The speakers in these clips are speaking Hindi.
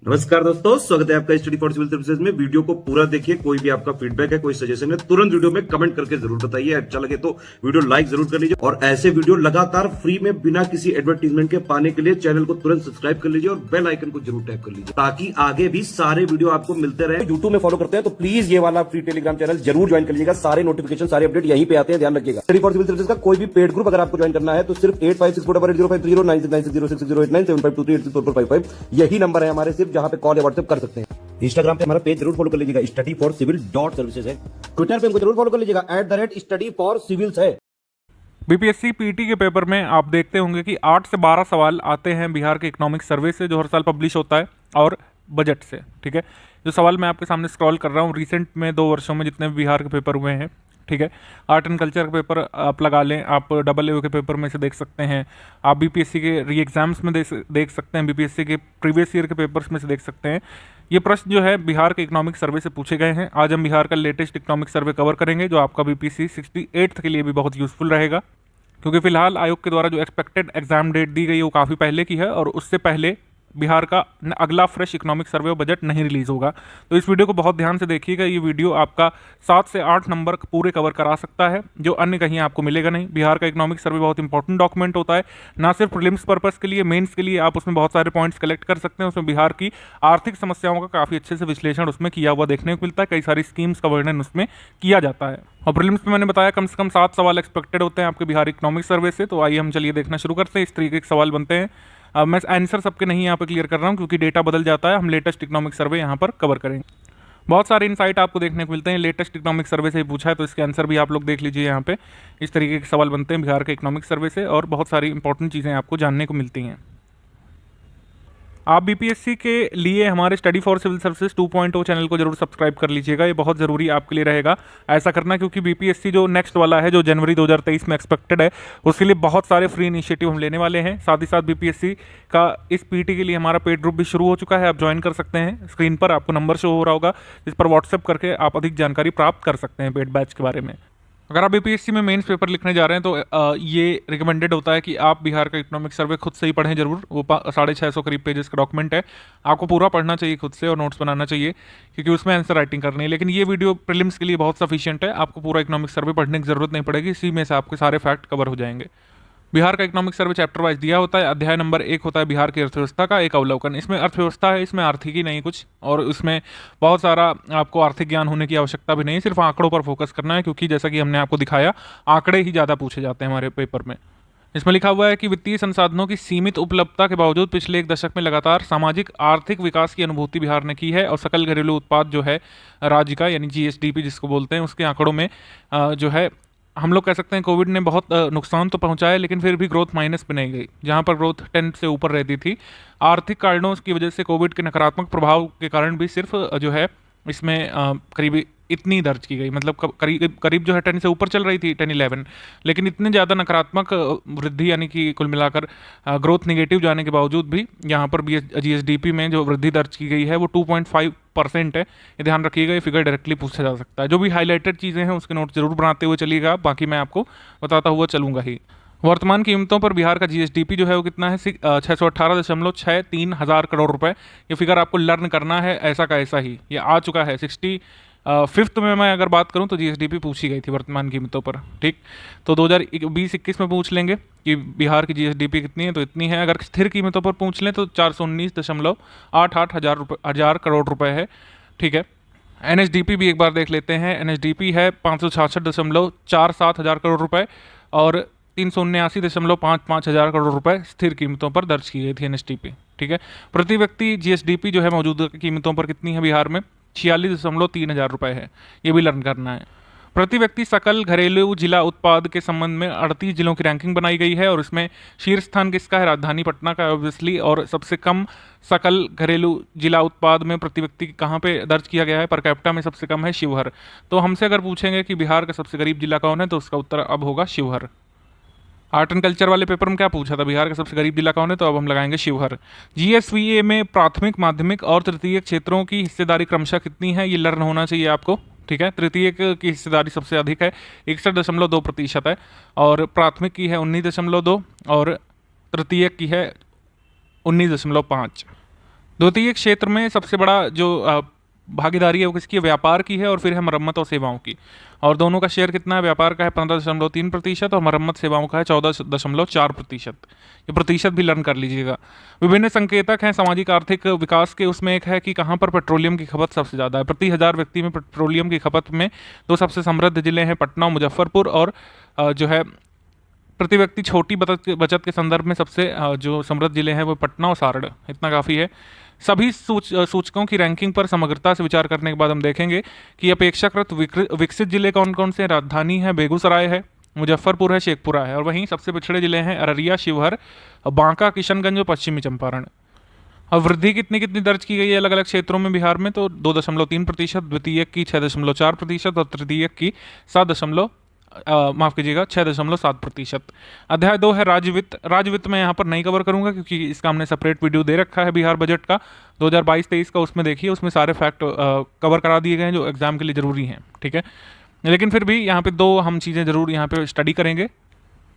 नमस्कार दोस्तों, स्वागत है आपका स्टडी फॉर सिविल सर्विसेज में। वीडियो को पूरा देखिए। कोई भी आपका फीडबैक है, कोई सजेशन है, तुरंत वीडियो में कमेंट करके जरूर बताइए। अच्छा लगे तो वीडियो लाइक जरूर कर लीजिए और ऐसे वीडियो लगातार फ्री में बिना किसी एडवर्टीजमेंट के पाने के लिए चैनल को तुरंत सब्सक्राइब कर लीजिए और बेल आइकन को जरूर टैप कर लीजिए ताकि आगे भी सारे वीडियो आपको मिलते रहे। यूट्यूब में फॉलो करते हैं तो प्लीज ये वाला फ्री टेलीग्राम चैनल जरूर ज्वाइन कर लीजिएगा। सारे नोटिफिकेशन, सारे अपडेट यहीं पे आते हैं, ध्यान रखिएगा। स्टडी फॉर सिविल सर्विसेज का कोई भी पेड ग्रुप अगर आपको ज्वाइन करना है तो सिर्फ 8564880530 96960606089755 यही नंबर है हमारे, सिर्फ जहां पे कॉल या व्हाट्सएप कर सकते हैं। इंस्टाग्राम पे हमारा पेज जरूर फॉलो कर लीजिएगा, studyforcivil.services है। ट्विटर पे हमको जरूर फॉलो कर लीजिएगा, @studyforcivils है। बीपीएससी पीटी के पेपर में आप देखते होंगे कि 8 से 12 सवाल आते हैं बिहार के इकोनॉमिक सर्वे से, जो हर साल पब्लिश होता है, और बजट से। ठीक है, जो सवाल मैं आपके सामने स्क्रॉल कर रहा हूँ, रिसेंट में 2 वर्षों में जितने भी बिहार के पेपर हुए हैं, ठीक है, आर्ट एंड कल्चर का पेपर आप लगा लें, आप AA के पेपर में से देख सकते हैं, आप बीपीएससी के री एग्जाम्स में देख सकते हैं, बीपीएससी के प्रीवियस ईयर के पेपर्स में से देख सकते हैं। ये प्रश्न जो है बिहार के इकोनॉमिक सर्वे से पूछे गए हैं। आज हम बिहार का लेटेस्ट इकोनॉमिक सर्वे कवर करेंगे, जो आपका बीपीएससी 68th के लिए भी बहुत यूजफुल रहेगा, क्योंकि फिलहाल आयोग के द्वारा जो एक्सपेक्टेड एग्जाम डेट दी गई है वो काफ़ी पहले की है और उससे पहले बिहार का अगला फ्रेश इकोनॉमिक सर्वे और बजट नहीं रिलीज होगा। तो इस वीडियो को बहुत ध्यान से देखिएगा। ये वीडियो आपका 7 से 8 नंबर पूरे कवर करा सकता है, जो अन्य कहीं आपको मिलेगा नहीं। बिहार का इकोनॉमिक सर्वे बहुत इंपॉर्टेंट डॉक्यूमेंट होता है, ना सिर्फ प्रीलिम्स पर्पस के लिए, मेंस के लिए आप उसमें बहुत सारे पॉइंट्स कलेक्ट कर सकते हैं। उसमें बिहार की आर्थिक समस्याओं का काफ़ी अच्छे से विश्लेषण उसमें किया हुआ देखने को मिलता है, कई सारी स्कीम्स का वर्णन उसमें किया जाता है। और प्रीलिम्स में मैंने बताया कम से कम 7 सवाल एक्सपेक्टेड होते हैं आपके बिहार इकोनॉमिक सर्वे से। तो आइए हम चलिए देखना शुरू करते हैं। इस तरीके के सवाल बनते हैं। मैं आंसर सबके नहीं यहाँ पे क्लियर कर रहा हूँ क्योंकि डेटा बदल जाता है। हम लेटेस्ट इकोनॉमिक सर्वे यहाँ पर कवर करेंगे। बहुत सारे इनसाइट आपको देखने को मिलते हैं, लेटेस्ट इकोनॉमिक सर्वे से ही पूछा है, तो इसके आंसर भी आप लोग देख लीजिए। यहाँ पे इस तरीके के सवाल बनते हैं बिहार के इकोनॉमिक सर्वे से और बहुत सारी इंपॉर्टेंट चीज़ें आपको जानने को मिलती हैं। आप बीपीएससी के लिए हमारे study for civil services 2.0 channel को जरूर सब्सक्राइब कर लीजिएगा। ये बहुत ज़रूरी आपके लिए रहेगा ऐसा करना, क्योंकि बीपीएससी जो नेक्स्ट वाला है, जो जनवरी 2023 में एक्सपेक्टेड है, उसके लिए बहुत सारे फ्री इनिशिएटिव हम लेने वाले हैं। साथ ही साथ बीपीएससी का इस पीटी के लिए हमारा पेड ग्रुप भी शुरू हो चुका है, आप ज्वाइन कर सकते हैं। स्क्रीन पर आपको नंबर शो हो रहा होगा, जिस पर व्हाट्सएप करके आप अधिक जानकारी प्राप्त कर सकते हैं पेड बैच के बारे में। अगर आप बीपीएससी में मेंस पेपर लिखने जा रहे हैं तो ये रिकमेंडेड होता है कि आप बिहार का इकोनॉमिक सर्वे खुद से ही पढ़ें जरूर। वो 650 करीब पेजेस का डॉक्यूमेंट है, आपको पूरा पढ़ना चाहिए खुद से और नोट्स बनाना चाहिए, क्योंकि उसमें आंसर राइटिंग करनी है। लेकिन ये वीडियो प्रीलिम्स के लिए बहुत सफिशिएंट है, आपको पूरा इकोनॉमिक सर्वे पढ़ने की जरूरत नहीं पड़ेगी, इसी में से आपके सारे फैक्ट कवर हो जाएंगे। बिहार का इकोनॉमिक सर्वे चैप्टर वाइज दिया होता है। अध्याय नंबर 1 होता है बिहार की अर्थव्यवस्था का एक अवलोकन। इसमें अर्थव्यवस्था है, इसमें आर्थिकी नहीं कुछ, और इसमें बहुत सारा आपको आर्थिक ज्ञान होने की आवश्यकता भी नहीं, सिर्फ आंकड़ों पर फोकस करना है, क्योंकि जैसा कि हमने आपको दिखाया आंकड़े ही ज़्यादा पूछे जाते हैं हमारे पेपर में। इसमें लिखा हुआ है कि वित्तीय संसाधनों की सीमित उपलब्धता के बावजूद पिछले 1 दशक में लगातार सामाजिक आर्थिक विकास की अनुभूति बिहार ने की है, और सकल घरेलू उत्पाद जो है राज्य का, यानी जीएसडीपी जिसको बोलते हैं, उसके आंकड़ों में जो है हम लोग कह सकते हैं कोविड ने बहुत नुकसान तो पहुंचाया, लेकिन फिर भी ग्रोथ माइनस में नहीं गई, जहां पर ग्रोथ 10 से ऊपर रहती थी। आर्थिक कारणों की वजह से, कोविड के नकारात्मक प्रभाव के कारण भी सिर्फ जो है इसमें करीब इतनी दर्ज की गई, मतलब करीब जो है 10 से ऊपर चल रही थी, 10-11, लेकिन इतने ज़्यादा नकारात्मक वृद्धि, यानी कि कुल मिलाकर ग्रोथ निगेटिव जाने के बावजूद भी यहाँ पर जीएसडीपी में जो वृद्धि दर्ज की गई है वो 2.5% है। ये ध्यान रखिएगा, ये फिगर डायरेक्टली पूछा जा सकता है। जो भी हाईलाइटेड चीज़ें हैं उसके नोट जरूर बनाते हुए चलिएगा, बाकी मैं आपको बताता हुआ चलूँगा ही। वर्तमान कीमतों पर बिहार का जीएसडीपी जो है वो कितना है, 618.63 हज़ार करोड़ रुपए। ये फिगर आपको लर्न करना है ऐसा का ऐसा ही, ये आ चुका है। 65th में मैं अगर बात करूं तो जीएसडीपी पूछी गई थी वर्तमान कीमतों पर, ठीक। तो 2020-21 में पूछ लेंगे कि बिहार की जीएसडीपी कितनी है, तो इतनी है। अगर स्थिर कीमतों पर पूछ लें तो 419.88 हज़ार करोड़ रुपए है, ठीक है। एनएसडीपी भी एक बार देख लेते हैं। एनएसडीपी है 566.47 हज़ार करोड़ रुपए और 379.55 हज़ार करोड़ रुपए स्थिर कीमतों पर दर्ज की गई थी एनएसडीपी, ठीक है। प्रति व्यक्ति जीएसडीपी जो है मौजूदा कीमतों पर कितनी है बिहार में, 46.3 हज़ार रुपए है, ये भी लर्न करना है। प्रति व्यक्ति सकल घरेलू जिला उत्पाद के संबंध में 38 जिलों की रैंकिंग बनाई गई है, और इसमें शीर्ष स्थान किसका है, राजधानी पटना का ऑब्वियसली, और सबसे कम सकल घरेलू जिला उत्पाद में प्रति व्यक्ति कहाँ पे दर्ज किया गया है, पर कैपिटा में सबसे कम है शिवहर। तो हमसे अगर पूछेंगे कि बिहार का सबसे गरीब जिला कौन है, तो उसका उत्तर अब होगा शिवहर। आर्ट एंड कल्चर वाले पेपर में क्या पूछा था, बिहार का सबसे गरीब जिला कौन है, तो अब हम लगाएंगे शिवहर। जीएसवीए में प्राथमिक, माध्यमिक और तृतीयक क्षेत्रों की हिस्सेदारी क्रमशः कितनी है, ये लर्न होना चाहिए आपको, ठीक है। तृतीयक की हिस्सेदारी सबसे अधिक है, 61.2% है, और प्राथमिक की है 19.2, और तृतीयक की है 19.5। द्वितीयक क्षेत्र में सबसे बड़ा जो भागीदारी है वो किसकी है? व्यापार की है, और फिर है मरम्मत और सेवाओं की। और दोनों का शेयर कितना है? व्यापार का है 15.3% और मरम्मत सेवाओं का है 14.4%। ये प्रतिशत भी लर्न कर लीजिएगा। विभिन्न संकेतक हैं सामाजिक आर्थिक विकास के, उसमें एक है कि कहाँ पर पेट्रोलियम की खपत सबसे ज़्यादा है। प्रति 1000 व्यक्ति में पेट्रोलियम की खपत में दो सबसे समृद्ध जिले हैं पटना और मुजफ्फरपुर, और जो है प्रति व्यक्ति छोटी बचत के संदर्भ में सबसे जो समृद्ध जिले हैं वो पटना और सारण। इतना काफ़ी है। सभी सूचकों की रैंकिंग पर समग्रता से विचार करने के बाद हम देखेंगे कि अपेक्षाकृत विकसित जिले कौन कौन से हैं। राजधानी है, बेगूसराय है, मुजफ्फरपुर है, शेखपुरा है, और वहीं सबसे पिछड़े जिले हैं अररिया, शिवहर, बांका, किशनगंज और पश्चिमी चंपारण। अब वृद्धि कितनी कितनी दर्ज की गई है अलग अलग क्षेत्रों में बिहार में? तो 2.3%, द्वितीयक की 6.4% और तृतीयक की 6.7%। अध्याय 2 है राज्य वित्त। राज्य वित्त में यहाँ पर नहीं कवर करूंगा क्योंकि इसका हमने सेपरेट वीडियो दे रखा है बिहार बजट का 2022-23 का। उसमें देखिए, उसमें सारे फैक्ट कवर करा दिए गए हैं जो एग्जाम के लिए जरूरी हैं, ठीक है। लेकिन फिर भी यहाँ पे दो हम चीज़ें जरूर यहाँ पे स्टडी करेंगे।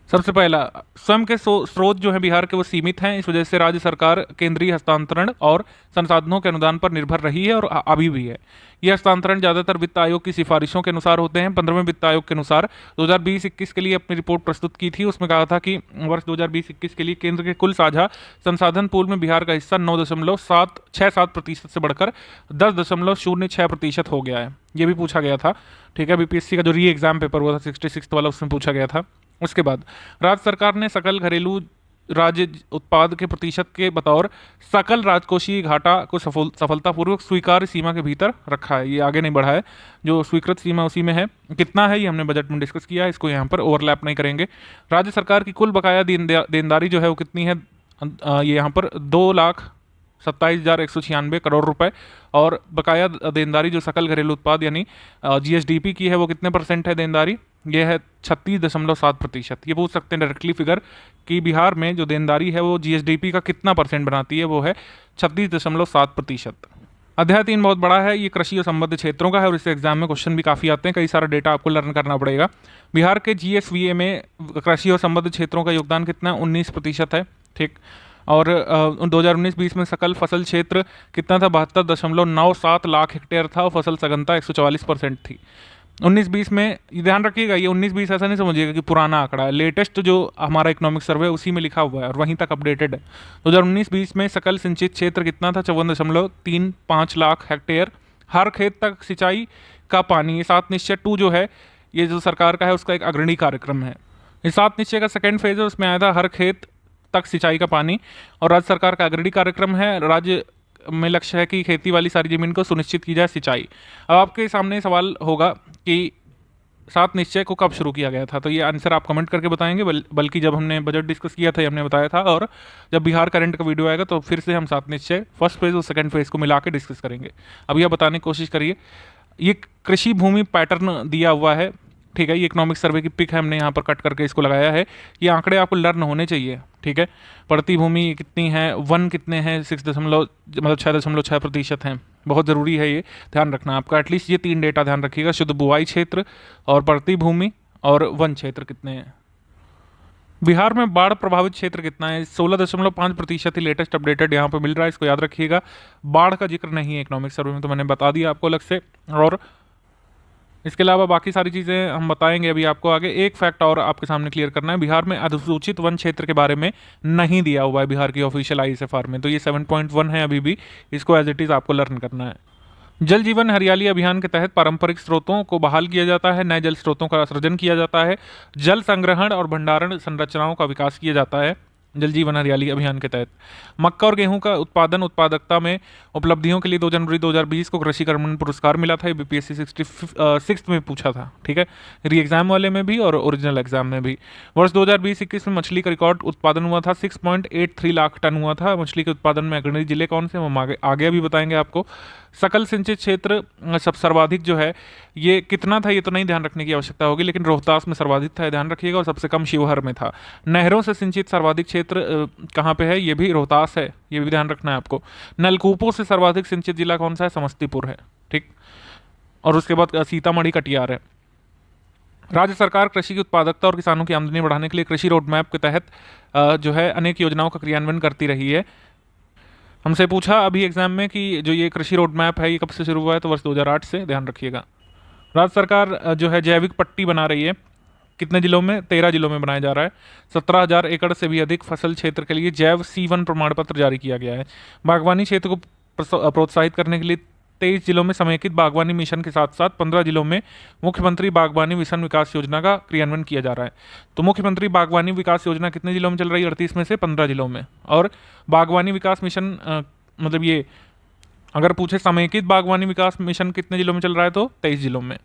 सबसे पहला, स्वयं के स्रोत जो है बिहार के वो सीमित हैं। इस वजह से राज्य सरकार केंद्रीय हस्तांतरण और संसाधनों के अनुदान पर निर्भर रही है और अभी भी है। यह हस्तांतरण ज़्यादातर वित्त आयोग की सिफारिशों के अनुसार होते हैं। 15वें वित्त आयोग के अनुसार 2020-21 के लिए अपनी रिपोर्ट प्रस्तुत की थी। उसमें कहा था कि वर्ष 2020-21 के लिए केंद्र के कुल साझा संसाधन पूल में बिहार का हिस्सा 9.67% से बढ़कर 10.06% हो गया है। ये भी पूछा गया था, ठीक है। बीपीएससी का जो री एग्जाम पेपर हुआ था 66 वाला, उसमें पूछा गया था। उसके बाद राज्य सरकार ने सकल घरेलू राज्य उत्पाद के प्रतिशत के बतौर सकल राजकोषीय घाटा को सफलतापूर्वक स्वीकार्य सीमा के भीतर रखा है। ये आगे नहीं बढ़ा है, जो स्वीकृत सीमा उसी में है। कितना है ये हमने बजट में डिस्कस किया है, इसको यहाँ पर ओवरलैप नहीं करेंगे। राज्य सरकार की कुल बकाया देनदारी जो है वो कितनी है? ये यहाँ पर 2,27,196 करोड़ रुपए, और बकाया देनदारी जो सकल घरेलू उत्पाद यानी जीएसडीपी की है वो कितने % है देनदारी? ये है 36.7%। ये पूछ सकते हैं डायरेक्टली फिगर कि बिहार में जो देनदारी है वो जीएसडीपी का कितना % बनाती है? वो है 36.7%। अध्याय 3 बहुत बड़ा है, ये कृषि और संबद्ध क्षेत्रों का है और इससे एग्जाम में क्वेश्चन भी काफ़ी आते हैं। कई सारा डेटा आपको लर्न करना पड़ेगा। बिहार के जीएसवीए में कृषि और संबद्ध क्षेत्रों का योगदान कितना? 19% है, ठीक। और 2019-20 में सकल फसल क्षेत्र कितना था? 72.97 लाख हेक्टेयर था और फसल सघनता 144% थी। 19-20 में ध्यान रखिएगा, ये 19-20 ऐसा नहीं समझिएगा कि पुराना आंकड़ा है। लेटेस्ट जो हमारा इकोनॉमिक सर्वे है उसी में लिखा हुआ है और वहीं तक अपडेटेड है। 2019-20 में सकल सिंचित क्षेत्र कितना था? 54.35 लाख हेक्टेयर। हर खेत तक सिंचाई का पानी, ये 7 निश्चय 2 जो है, ये जो सरकार का है उसका एक अग्रणी कार्यक्रम है। ये 7 निश्चय का सेकेंड फेज है, उसमें आया था हर खेत तक सिंचाई का पानी, और राज्य सरकार का अग्रणी कार्यक्रम है। राज्य में लक्ष्य है कि खेती वाली सारी जमीन को सुनिश्चित की जाए सिंचाई। अब आपके सामने सवाल होगा कि 7 निश्चय को कब शुरू किया गया था? तो ये आंसर आप कमेंट करके बताएंगे, बल्कि जब हमने बजट डिस्कस किया था हमने बताया था, और जब बिहार करंट का वीडियो आएगा तो फिर से हम 7 निश्चय फर्स्ट फेज और सेकंड फेज को मिला के डिस्कस करेंगे। अब यह बताने की कोशिश करिए, ये कृषि भूमि पैटर्न दिया हुआ है, ठीक है। ये इकोनॉमिक सर्वे की पिक है, हमने यहाँ पर कट करके इसको लगाया है। ये आंकड़े आपको लर्न होने चाहिए, ठीक है। पड़ती भूमि कितनी है, वन कितने हैं, 6.6% हैं। बहुत ज़रूरी है, ये ध्यान रखना आपका। एटलीस्ट ये 3 डेटा ध्यान रखिएगा, शुद्ध बुआई क्षेत्र और पड़ती भूमि और वन क्षेत्र कितने हैं। बिहार में बाढ़ प्रभावित क्षेत्र कितना है? 16.5% ही लेटेस्ट अपडेटेड यहाँ पे मिल रहा है, इसको याद रखिएगा। बाढ़ का जिक्र नहीं है इकोनॉमिक सर्वे में, तो मैंने बता दिया आपको अलग से। और इसके अलावा बाकी सारी चीज़ें हम बताएंगे अभी आपको आगे। एक फैक्ट और आपके सामने क्लियर करना है, बिहार में अधिसूचित वन क्षेत्र के बारे में नहीं दिया हुआ है बिहार की ऑफिशियल आईएसएफआर में, तो ये 7.1 है अभी भी, इसको एज इट इज़ आपको लर्न करना है। जल जीवन हरियाली अभियान के तहत पारंपरिक स्रोतों को बहाल किया जाता है, नए जल स्रोतों का सृजन किया जाता है, जल संग्रहण और भंडारण संरचनाओं का विकास किया जाता है जल जीवन हरियाली अभियान के तहत। मक्का और गेहूं का उत्पादकता में उपलब्धियों के लिए 2 जनवरी 2020 को कृषि कर्मण पुरस्कार मिला था। ये बीपीएससी 66 में पूछा था, ठीक है, री एग्जाम वाले में भी और ओरिजिनल एग्जाम में भी। वर्ष 2020-21 में मछली का रिकॉर्ड उत्पादन हुआ था, 6.83 लाख टन हुआ था। मछली के उत्पादन में अग्रणी जिले कौन से, हम आगे अभी बताएंगे आपको। सकल सिंचित क्षेत्र सब सर्वाधिक जो है ये कितना था ये तो नहीं ध्यान रखने की आवश्यकता होगी, लेकिन रोहतास में सर्वाधिक था, ध्यान रखिएगा। और सबसे कम शिवहर में था। नहरों से सिंचित सर्वाधिक क्षेत्र कहाँ पे है? ये भी रोहतास है, ये भी ध्यान रखना है आपको। नलकूपों से सर्वाधिक सिंचित जिला कौन सा है? समस्तीपुर है, ठीक। और उसके बाद सीतामढ़ी कटिहार है। राज्य सरकार कृषि की उत्पादकता और किसानों की आमदनी बढ़ाने के लिए कृषि रोड मैप के तहत जो है अनेक योजनाओं का क्रियान्वयन करती रही है। हमसे पूछा अभी एग्जाम में कि जो ये कृषि रोड मैप है ये कब से शुरू हुआ है, तो वर्ष 2008 से, ध्यान रखिएगा। राज्य सरकार जो है जैविक पट्टी बना रही है, कितने जिलों में? 13 जिलों में बनाया जा रहा है। 17,000 एकड़ से भी अधिक फसल क्षेत्र के लिए जैव C1 प्रमाण पत्र जारी किया गया है। बागवानी क्षेत्र को प्रोत्साहित करने के लिए 23 जिलों में समेकित बागवानी मिशन के साथ साथ 15 जिलों में मुख्यमंत्री बागवानी मिशन विकास योजना का क्रियान्वयन किया जा रहा है। तो मुख्यमंत्री बागवानी विकास योजना कितने जिलों में चल रही है? 38 में से 15 जिलों में। और बागवानी विकास मिशन मतलब ये अगर पूछे समेकित बागवानी विकास मिशन कितने जिलों में चल रहा है, तो 23 जिलों में।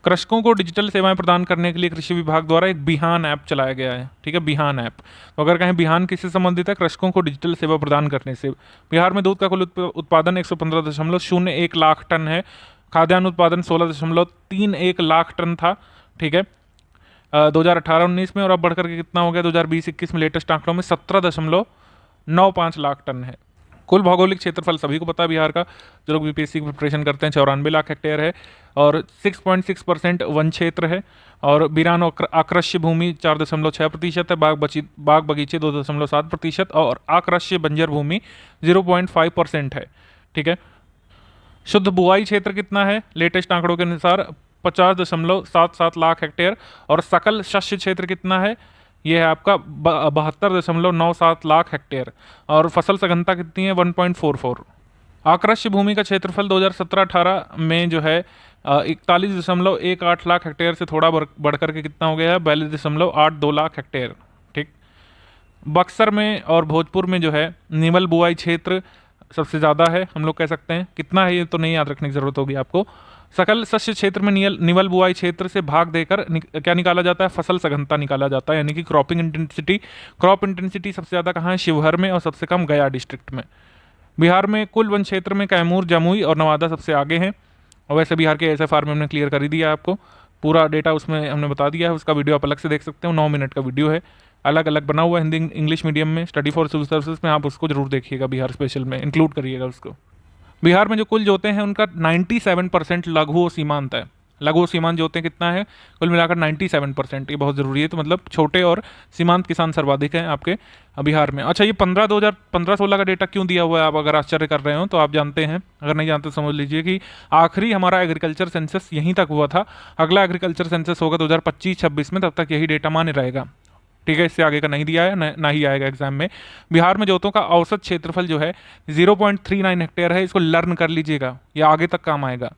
कृषकों को डिजिटल सेवाएं प्रदान करने के लिए कृषि विभाग द्वारा एक बिहान ऐप चलाया गया है, ठीक है, बिहान ऐप। तो अगर कहें बिहान किससे संबंधित है? कृषकों को डिजिटल सेवा प्रदान करने से। बिहार में दूध का कुल उत्पादन 115.01 लाख टन है। खाद्यान्न उत्पादन 16.31 लाख टन था, ठीक है, 2018-19 में, और अब बढ़कर के कितना हो गया 2020-21 में लेटेस्ट आंकड़ों में 17.95 लाख टन है। कुल भौगोलिक क्षेत्रफल सभी को पता है बिहार का, जो लोग बीपीएससी की प्रिपरेशन करते हैं, 94 लाख हेक्टेयर है और 6.6% वन क्षेत्र है। और वीरान आकृष्य भूमि 4.6% है, बाग बगीचे 2.7% और आकृष्य बंजर भूमि 0.5% है, ठीक है। शुद्ध बुआई क्षेत्र कितना है? लेटेस्ट आंकड़ों के अनुसार 50.77 लाख हेक्टेयर। और सकल शस्य क्षेत्र कितना है? ये है आपका 72.97 लाख हेक्टेयर। और फसल सघनता कितनी है? 1.44। आकृष्य भूमि का क्षेत्रफल 2017-18 में जो है 41.18 लाख हेक्टेयर से थोड़ा बढ़कर के कितना हो गया है? 42.82 लाख हेक्टेयर, ठीक। बक्सर में और भोजपुर में जो है निवल बुआई क्षेत्र सबसे ज़्यादा है, हम लोग कह सकते हैं। कितना है ये तो नहीं याद रखने की ज़रूरत होगी आपको। सकल शस्य क्षेत्र में निवल बुआई क्षेत्र से भाग देकर क्या निकाला जाता है? फसल सघनता निकाला जाता है, यानी कि क्रॉपिंग इंटेंसिटी। क्रॉप इंटेंसिटी सबसे ज़्यादा कहाँ है? शिवहर में, और सबसे कम गया डिस्ट्रिक्ट में। बिहार में कुल वन क्षेत्र में कैमूर, जमुई और नवादा सबसे आगे हैं। और वैसे बिहार के SFR में हमने क्लियर कर ही दिया है आपको, पूरा डेटा उसमें हमने बता दिया है। उसका वीडियो आप अलग से देख सकते हो, 9 मिनट का वीडियो है, अलग अलग बना हुआ है, हिंदी इंग्लिश मीडियम में, स्टडी फॉर सिविल सर्विसेज में। आप उसको जरूर देखिएगा, बिहार स्पेशल में इंक्लूड करिएगा उसको। बिहार में जो कुल जोते हैं उनका 97% लघु और सीमांत है। लघु और सीमांत जोते कितना है? कुल मिलाकर 97%। ये बहुत ज़रूरी है, तो मतलब छोटे और सीमांत किसान सर्वाधिक हैं आपके बिहार में। अच्छा, ये 2015-16 का डेटा क्यों दिया हुआ है? आप अगर आश्चर्य कर रहे हो तो आप जानते हैं, अगर नहीं जानते समझ लीजिए कि आखिरी हमारा एग्रीकल्चर सेंसस यहीं तक हुआ था। अगला एग्रीकल्चर सेंसस होगा 2025-26 में, तब तक यही डेटा मान्य रहेगा, ठीक है। इससे आगे का नहीं दिया है, ना ही आएगा एग्जाम में। बिहार में जोतों का औसत क्षेत्रफल जो है 0.39 हेक्टेयर है। इसको लर्न कर लीजिएगा, ये आगे तक काम आएगा।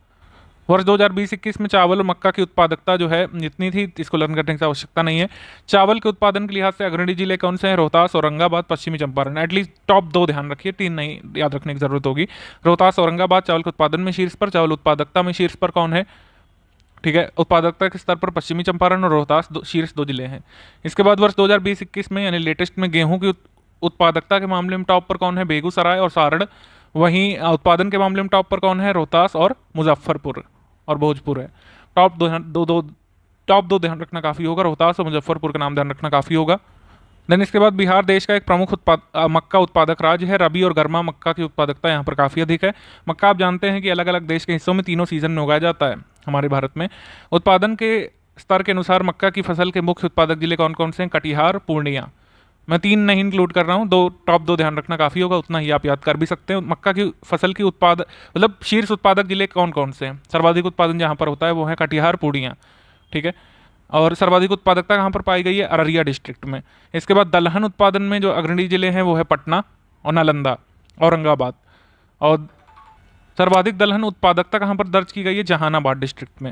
वर्ष 2020-21 में चावल और मक्का की उत्पादकता जो है जितनी थी, इसको लर्न करने की आवश्यकता नहीं है। चावल के उत्पादन के लिहाज से अग्रणी जिले कौन से हैं? रोहतास, औरंगाबाद, पश्चिमी चंपारण। एटलीस्ट टॉप 2 ध्यान रखिए, 3 नहीं याद रखने की जरूरत होगी। रोहतास, औरंगाबाद चावल के उत्पादन में शीर्ष पर, चावल उत्पादकता में शीर्ष पर कौन है? ठीक है, उत्पादकता के स्तर पर पश्चिमी चंपारण और रोहतास शीर्ष 2 जिले हैं। इसके बाद वर्ष 2020-21 में यानी लेटेस्ट में गेहूं की उत्पादकता के मामले में टॉप पर कौन है? बेगूसराय और सारण। वहीं उत्पादन के मामले में टॉप पर कौन है? रोहतास और मुजफ्फरपुर और भोजपुर है। टॉप दो ध्यान रखना काफ़ी होगा, रोहतास और मुजफ्फरपुर का नाम ध्यान रखना काफ़ी होगा। देन इसके बाद बिहार देश का एक प्रमुख मक्का उत्पादक राज्य है। रबी और गर्मा मक्का की उत्पादकता यहाँ पर काफ़ी अधिक है। मक्का आप जानते हैं कि अलग अलग देश के हिस्सों में तीनों सीजन में उगाया जाता है। हमारे भारत में उत्पादन के स्तर के अनुसार मक्का की फसल के मुख्य उत्पादक जिले कौन कौन से हैं? कटिहार, पूर्णिया। मैं 3 नहीं इंक्लूड कर रहा हूँ, टॉप 2 ध्यान रखना काफ़ी होगा, उतना ही आप याद कर भी सकते हैं। मक्का की फसल की मतलब शीर्ष उत्पादक जिले कौन कौन से हैं? सर्वाधिक उत्पादन जहाँ पर होता है वो है कटिहार, पूर्णिया, ठीक है। और सर्वाधिक उत्पादकता कहाँ पर पाई गई है? अररिया डिस्ट्रिक्ट में। इसके बाद दलहन उत्पादन में जो अग्रणी जिले हैं वो है पटना और नालंदा, औरंगाबाद। और सर्वाधिक दलहन उत्पादकता कहाँ पर दर्ज की गई है? जहानाबाद डिस्ट्रिक्ट में।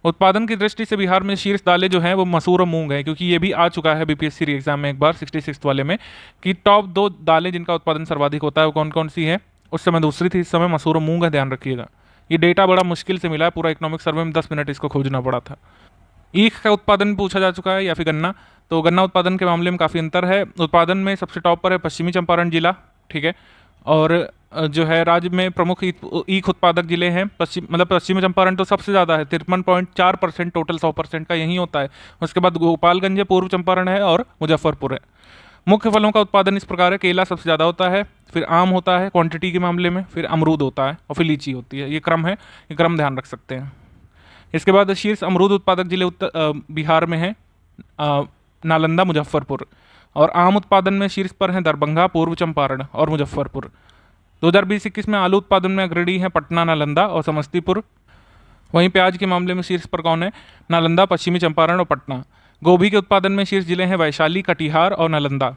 उत्पादन की दृष्टि से बिहार में शीर्ष दालें जो हैं वो मसूर और मूंग है, क्योंकि ये भी आ चुका है बीपीएससी री एग्जाम में एक बार 66 वाले में कि टॉप 2 दालें जिनका उत्पादन सर्वाधिक होता है वो कौन कौन सी है। उस समय दूसरी थी, इस समय मसूर और मूंग है, ध्यान रखिएगा। ये डेटा बड़ा मुश्किल से मिला है, पूरा इकोनॉमिक सर्वे में 10 मिनट इसको खोजना पड़ा था। ईख का उत्पादन पूछा जा चुका है या फिर गन्ना, तो गन्ना उत्पादन के मामले में काफ़ी अंतर है। उत्पादन में सबसे टॉप पर है पश्चिमी चंपारण जिला, ठीक है। और जो है राज्य में प्रमुख ईख उत्पादक जिले हैं पश्चिमी चंपारण तो सबसे ज़्यादा है, 53.4%, टोटल 100% का यही होता है। उसके बाद गोपालगंज है, पूर्व चंपारण है और मुजफ्फरपुर है। मुख्य फलों का उत्पादन इस प्रकार है, केला सबसे ज़्यादा होता है, फिर आम होता है क्वांटिटी के मामले में, फिर अमरूद होता है और फिर लीची होती है। ये क्रम है, ये क्रम ध्यान रख सकते हैं। इसके बाद शीर्ष अमरूद उत्पादक जिले बिहार में है नालंदा, मुजफ्फरपुर। और आम उत्पादन में शीर्ष पर हैं दरभंगा, पूर्व चंपारण और मुजफ्फरपुर। 2020-21 में आलू उत्पादन में अग्रणी है पटना, नालंदा और समस्तीपुर। वहीं प्याज के मामले में शीर्ष पर कौन है? नालंदा, पश्चिमी चंपारण और पटना। गोभी के उत्पादन में शीर्ष जिले हैं वैशाली, कटिहार और नालंदा।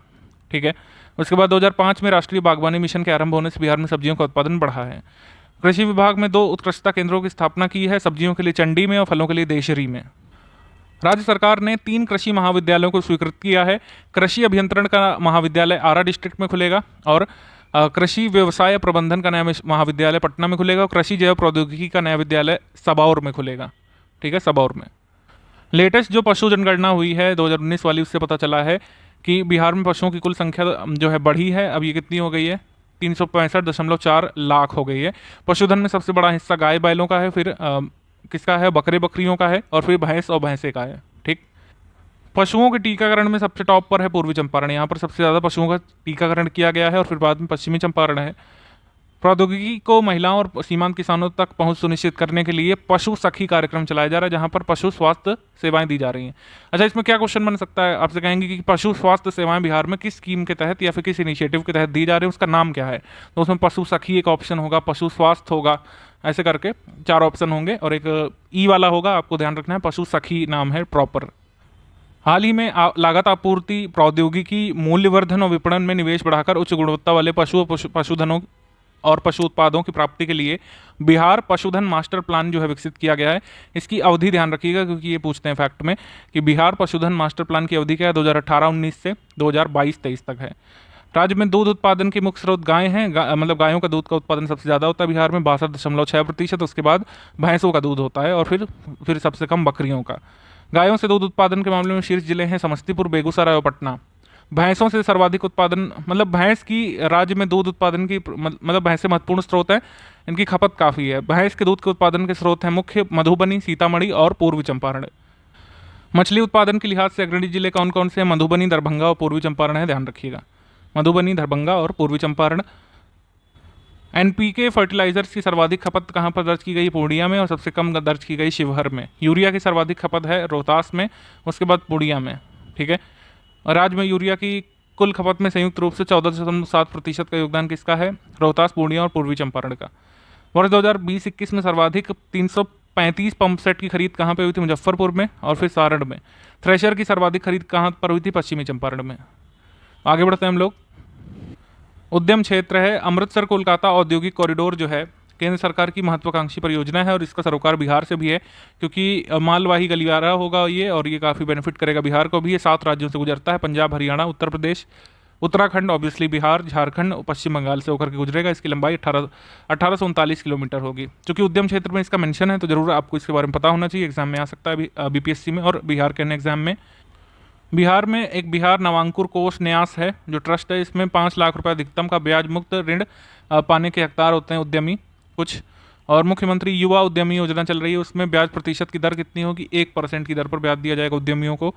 ठीक है। उसके बाद 2005 में राष्ट्रीय बागवानी मिशन के आरंभ होने से बिहार में सब्जियों का उत्पादन बढ़ा है। कृषि विभाग में 2 उत्कृष्टता केंद्रों की स्थापना की है, सब्जियों के लिए चंडी में और फलों के लिए देशरी में। राज्य सरकार ने 3 कृषि महाविद्यालयों को स्वीकृत किया है। कृषि अभियंत्रण का महाविद्यालय आरा डिस्ट्रिक्ट में खुलेगा और कृषि व्यवसाय प्रबंधन का नया महाविद्यालय पटना में खुलेगा और कृषि जैव प्रौद्योगिकी का नया विद्यालय सबौर में खुलेगा। ठीक है, सबौर में। लेटेस्ट जो पशु जनगणना हुई है 2019 वाली, उससे पता चला है कि बिहार में पशुओं की कुल संख्या जो है बढ़ी है। अब ये कितनी हो गई है? 365.4 लाख हो गई है। पशुधन में सबसे बड़ा हिस्सा गाय बैलों का है, फिर किसका है? बकरे बकरियों का है और फिर भैंस और भैंसे का है। ठीक। पशुओं के टीकाकरण में सबसे टॉप पर है पूर्वी चंपारण, यहाँ पर सबसे ज़्यादा पशुओं का टीकाकरण किया गया है और फिर बाद में पश्चिमी चंपारण है। प्रौद्योगिकी को महिलाओं और सीमांत किसानों तक पहुंच सुनिश्चित करने के लिए पशु सखी कार्यक्रम चलाया जा रहा है, जहां पर पशु स्वास्थ्य सेवाएं दी जा रही हैं। अच्छा, इसमें क्या क्वेश्चन बन सकता है? आपसे कहेंगे कि पशु स्वास्थ्य सेवाएं बिहार में किस स्कीम के तहत या फिर किस इनिशिएटिव के तहत दी जा रही है, उसका नाम क्या है? तो उसमें पशु सखी एक ऑप्शन होगा, पशु स्वास्थ्य होगा, ऐसे करके 4 ऑप्शन होंगे और एक ई वाला होगा, आपको ध्यान रखना है, पशु सखी नाम है प्रॉपर। हाल ही में लागत आपूर्ति, प्रौद्योगिकी, मूल्यवर्धन और विपणन में निवेश बढ़ाकर उच्च गुणवत्ता वाले पशुधनों और पशु उत्पादों की प्राप्ति के लिए बिहार पशुधन मास्टर प्लान जो है विकसित किया गया है। इसकी अवधि ध्यान रखिएगा क्योंकि ये पूछते हैं फैक्ट में कि बिहार पशुधन मास्टर प्लान की अवधि क्या है? 2018-19 से 2022-23 तक है। राज्य में दूध उत्पादन के मुख्य स्रोत गाय हैं, मतलब गायों का दूध का उत्पादन सबसे ज़्यादा होता है बिहार में 62.6%। उसके बाद भैंसों का दूध होता है और फिर सबसे कम बकरियों का। गायों से दूध उत्पादन के मामले में शीर्ष जिले हैं समस्तीपुर, बेगूसराय और पटना। भैंसों से सर्वाधिक उत्पादन, मतलब भैंस की राज्य में दूध उत्पादन की, मतलब भैंसें महत्वपूर्ण स्रोत है, इनकी खपत काफ़ी है। भैंस के दूध के उत्पादन के स्रोत हैं मुख्य मधुबनी, सीतामढ़ी और पूर्वी चंपारण। मछली उत्पादन के लिहाज से अग्रणी जिले कौन कौन से हैं? मधुबनी, दरभंगा और पूर्वी चंपारण है, ध्यान रखिएगा। मधुबनी, दरभंगा और पूर्वी चंपारण। एनपीके फर्टिलाइजर्स की सर्वाधिक खपत कहाँ पर दर्ज की गई? पूर्णिया में और सबसे कम दर्ज की गई शिवहर में। यूरिया की सर्वाधिक खपत है रोहतास में, उसके बाद पूर्णिया में। ठीक है। राज्य में यूरिया की कुल खपत में संयुक्त रूप से 14.7% का योगदान किसका है? रोहतास, पूर्णिया और पूर्वी चंपारण का। वर्ष 2020-21 में सर्वाधिक 335 पंप सेट की खरीद कहाँ पे हुई थी? मुजफ्फरपुर में और फिर सारण में। थ्रेशर की सर्वाधिक खरीद कहाँ पर हुई थी? पश्चिमी चंपारण में। आगे बढ़ते हैं हम लोग। उद्यम क्षेत्र है अमृतसर कोलकाता औद्योगिक कॉरिडोर जो है केंद्र सरकार की महत्वाकांक्षी परियोजना है और इसका सरोकार बिहार से भी है क्योंकि मालवाही गलियारा होगा ये, और ये काफ़ी बेनिफिट करेगा बिहार को भी। ये 7 राज्यों से गुजरता है, पंजाब, हरियाणा, उत्तर प्रदेश, उत्तराखंड, ऑब्वियसली बिहार, झारखंड, पश्चिम बंगाल से होकर के गुजरेगा। इसकी लंबाई 1839 किलोमीटर होगी। क्योंकि उद्यम क्षेत्र में इसका मेंशन है तो जरूर आपको इसके बारे में पता होना चाहिए, एग्जाम में आ सकता है बीपीएससी में और बिहार के अन्य एग्जाम में। बिहार में एक बिहार नवांकुर कोष न्यास है जो ट्रस्ट है, इसमें 5 लाख रुपए अधिकतम का ब्याज मुक्त ऋण पाने के हकदार होते हैं उद्यमी कुछ। और मुख्यमंत्री युवा उद्यमी योजना चल रही है, उसमें ब्याज प्रतिशत की दर कितनी होगी? 1% की दर पर ब्याज दिया जाएगा उद्यमियों को।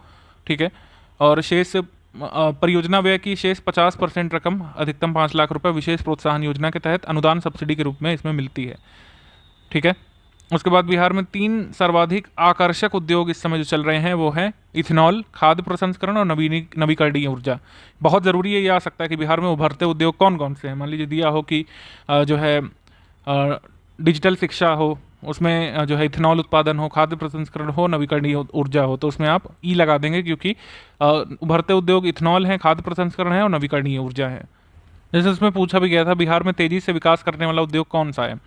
ठीक है। और शेष परियोजना व्यय की शेष 50% रकम अधिकतम 5 लाख रुपए विशेष प्रोत्साहन योजना के तहत अनुदान सब्सिडी के रूप में इसमें मिलती है। ठीक है। उसके बाद बिहार में 3 सर्वाधिक आकर्षक उद्योग इस समय जो चल रहे हैं वो है इथेनॉल, खाद्य प्रसंस्करण और नवीकरणीय ऊर्जा। बहुत ज़रूरी है, ये आ सकता है कि बिहार में उभरते उद्योग कौन कौन से हैं। मान लीजिए दिया हो कि जो है डिजिटल शिक्षा हो, उसमें जो है इथेनॉल उत्पादन हो, खाद्य प्रसंस्करण हो, नवीकरणीय ऊर्जा हो, तो उसमें आप ई लगा देंगे क्योंकि उभरते उद्योग इथेनॉल हैं, खाद्य प्रसंस्करण है और नवीकरणीय ऊर्जा है। जैसे उसमें पूछा भी गया था बिहार में तेजी से विकास करने वाला उद्योग कौन सा है,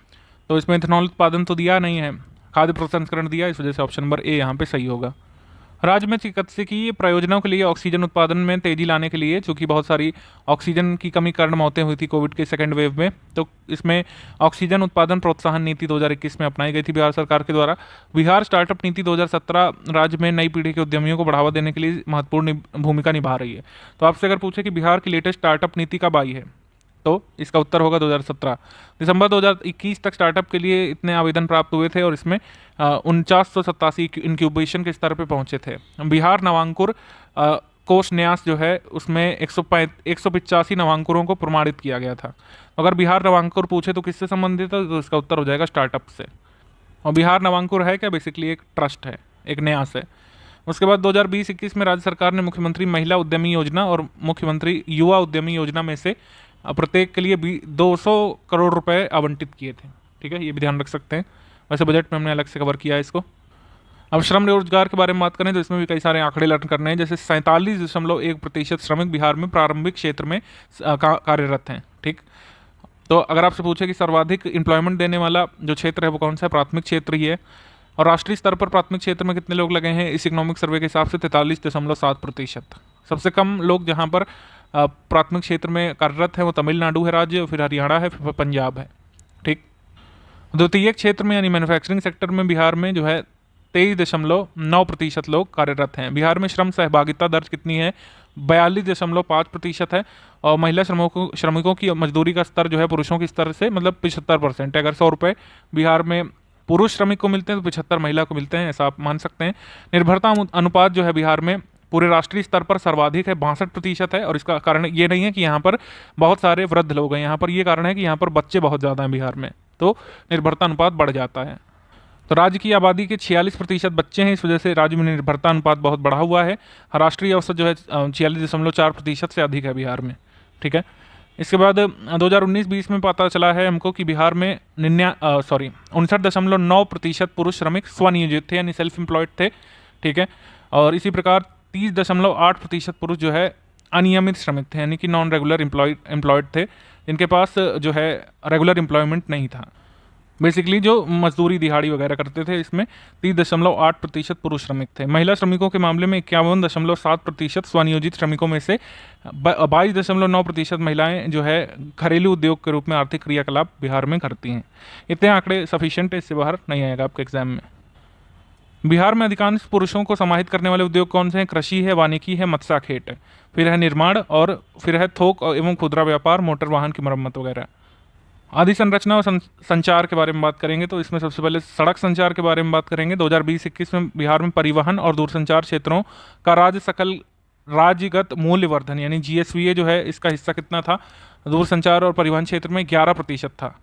तो इसमें इथेनॉल उत्पादन तो दिया नहीं है, खाद्य प्रसंस्करण दिया, इस वजह से ऑप्शन नंबर ए यहाँ पे सही होगा। राज्य में चिकित्सकीय प्रयोजनों के लिए ऑक्सीजन उत्पादन में तेजी लाने के लिए, चूँकि बहुत सारी ऑक्सीजन की कमी कारण मौतें हुई थी कोविड के सेकेंड वेव में, तो इसमें ऑक्सीजन उत्पादन प्रोत्साहन नीति 2021 में अपनाई गई थी बिहार सरकार के द्वारा। बिहार स्टार्टअप नीति 2017 राज्य में नई पीढ़ी के उद्यमियों को बढ़ावा देने के लिए महत्वपूर्ण भूमिका निभा रही है। तो आपसे अगर पूछे कि बिहार की लेटेस्ट स्टार्टअप नीति कब आई है, तो इसका उत्तर होगा 2017। दिसंबर 2021 तक स्टार्टअप के लिए इतने आवेदन प्राप्त हुए थे और इसमें 4987 इंक्यूबेशन के स्तर पे पहुंचे थे। बिहार नवांकुर कोष न्यास जो है उसमें 185 नवांकुरों को प्रमाणित किया गया था। अगर बिहार नवांकुर पूछे तो किससे संबंधित है, तो इसका उत्तर हो जाएगा स्टार्टअप से। और बिहार नवांकुर है क्या? बेसिकली एक ट्रस्ट है, एक न्यास है। उसके बाद 2020-21 में राज्य सरकार ने मुख्यमंत्री महिला उद्यमी योजना और मुख्यमंत्री युवा उद्यमी योजना में से प्रत्येक के लिए 200 करोड़ रुपए आवंटित किए थे। ठीक है, ये भी ध्यान रख सकते हैं। वैसे बजट में हमने अलग से कवर किया है इसको। अब श्रम रोजगार के बारे में बात करें तो इसमें भी कई सारे आंकड़े लर्न करने हैं। जैसे 47.1% श्रमिक बिहार में प्रारंभिक क्षेत्र में कार्यरत हैं। ठीक, तो अगर आपसे पूछे कि सर्वाधिक एम्प्लॉयमेंट देने वाला जो क्षेत्र है वो कौन सा है, प्राथमिक क्षेत्र ही है। और राष्ट्रीय स्तर पर प्राथमिक क्षेत्र में कितने लोग लगे हैं इस इकोनॉमिक सर्वे के हिसाब से 43.7%। सबसे कम लोग जहाँ पर प्राथमिक क्षेत्र में कार्यरत है वो तमिलनाडु है राज्य, फिर हरियाणा है, फिर पंजाब है। ठीक, द्वितीय क्षेत्र में यानी मैन्युफैक्चरिंग सेक्टर में बिहार में जो है 23.9% लोग कार्यरत हैं। बिहार में श्रम सहभागिता दर कितनी है, 42.5% है। और महिला श्रमिकों की मजदूरी का स्तर जो है पुरुषों के स्तर से मतलब 75% है। अगर 100 रुपये बिहार में पुरुष श्रमिक को मिलते हैं तो 75 महिला को मिलते हैं, ऐसा आप मान सकते हैं। निर्भरता अनुपात जो है बिहार में पूरे राष्ट्रीय स्तर पर सर्वाधिक है, 62% है। और इसका कारण ये नहीं है कि यहाँ पर बहुत सारे वृद्ध लोग हैं, यहाँ पर ये कारण है कि यहाँ पर बच्चे बहुत ज़्यादा हैं बिहार में, तो निर्भरता अनुपात बढ़ जाता है। तो राज्य की आबादी के 46% बच्चे हैं, इस वजह से राज्य में निर्भरता अनुपात बहुत बढ़ा हुआ है। राष्ट्रीय औसत जो है 46.4% से अधिक है बिहार में। ठीक है, इसके बाद 2019-20 में पता चला है हमको कि बिहार में 59.9% पुरुष श्रमिक स्वनियोजित थे यानी सेल्फ एम्प्लॉयड थे। ठीक है, और इसी प्रकार 30.8% पुरुष जो है अनियमित श्रमिक थे यानी कि नॉन रेगुलर एम्प्लॉयड थे, जिनके पास जो है रेगुलर एम्प्लॉयमेंट नहीं था। बेसिकली जो मजदूरी दिहाड़ी वगैरह करते थे, इसमें 30.8% पुरुष श्रमिक थे। महिला श्रमिकों के मामले में 51.7% स्वनियोजित श्रमिकों में से 22.9% महिलाएं जो है घरेलू उद्योग के रूप में आर्थिक क्रियाकलाप बिहार में करती हैं। इतने आंकड़े सफिशिएंट है, इससे बाहर नहीं आएगा आपके एग्जाम में। बिहार में अधिकांश पुरुषों को समाहित करने वाले उद्योग कौन से हैं? कृषि है, वानिकी है, मत्स्याखेट है, फिर है निर्माण और फिर है थोक एवं खुदरा व्यापार, मोटर वाहन की मरम्मत वगैरह। आदि संरचना और संचार के बारे में बात करेंगे तो इसमें सबसे पहले सड़क संचार के बारे में बात करेंगे। 2020-21 में बिहार में परिवहन और दूरसंचार क्षेत्रों का राज्यगत मूल्यवर्धन यानी GSVA जो है इसका हिस्सा कितना था? दूरसंचार और परिवहन क्षेत्र में 11% था,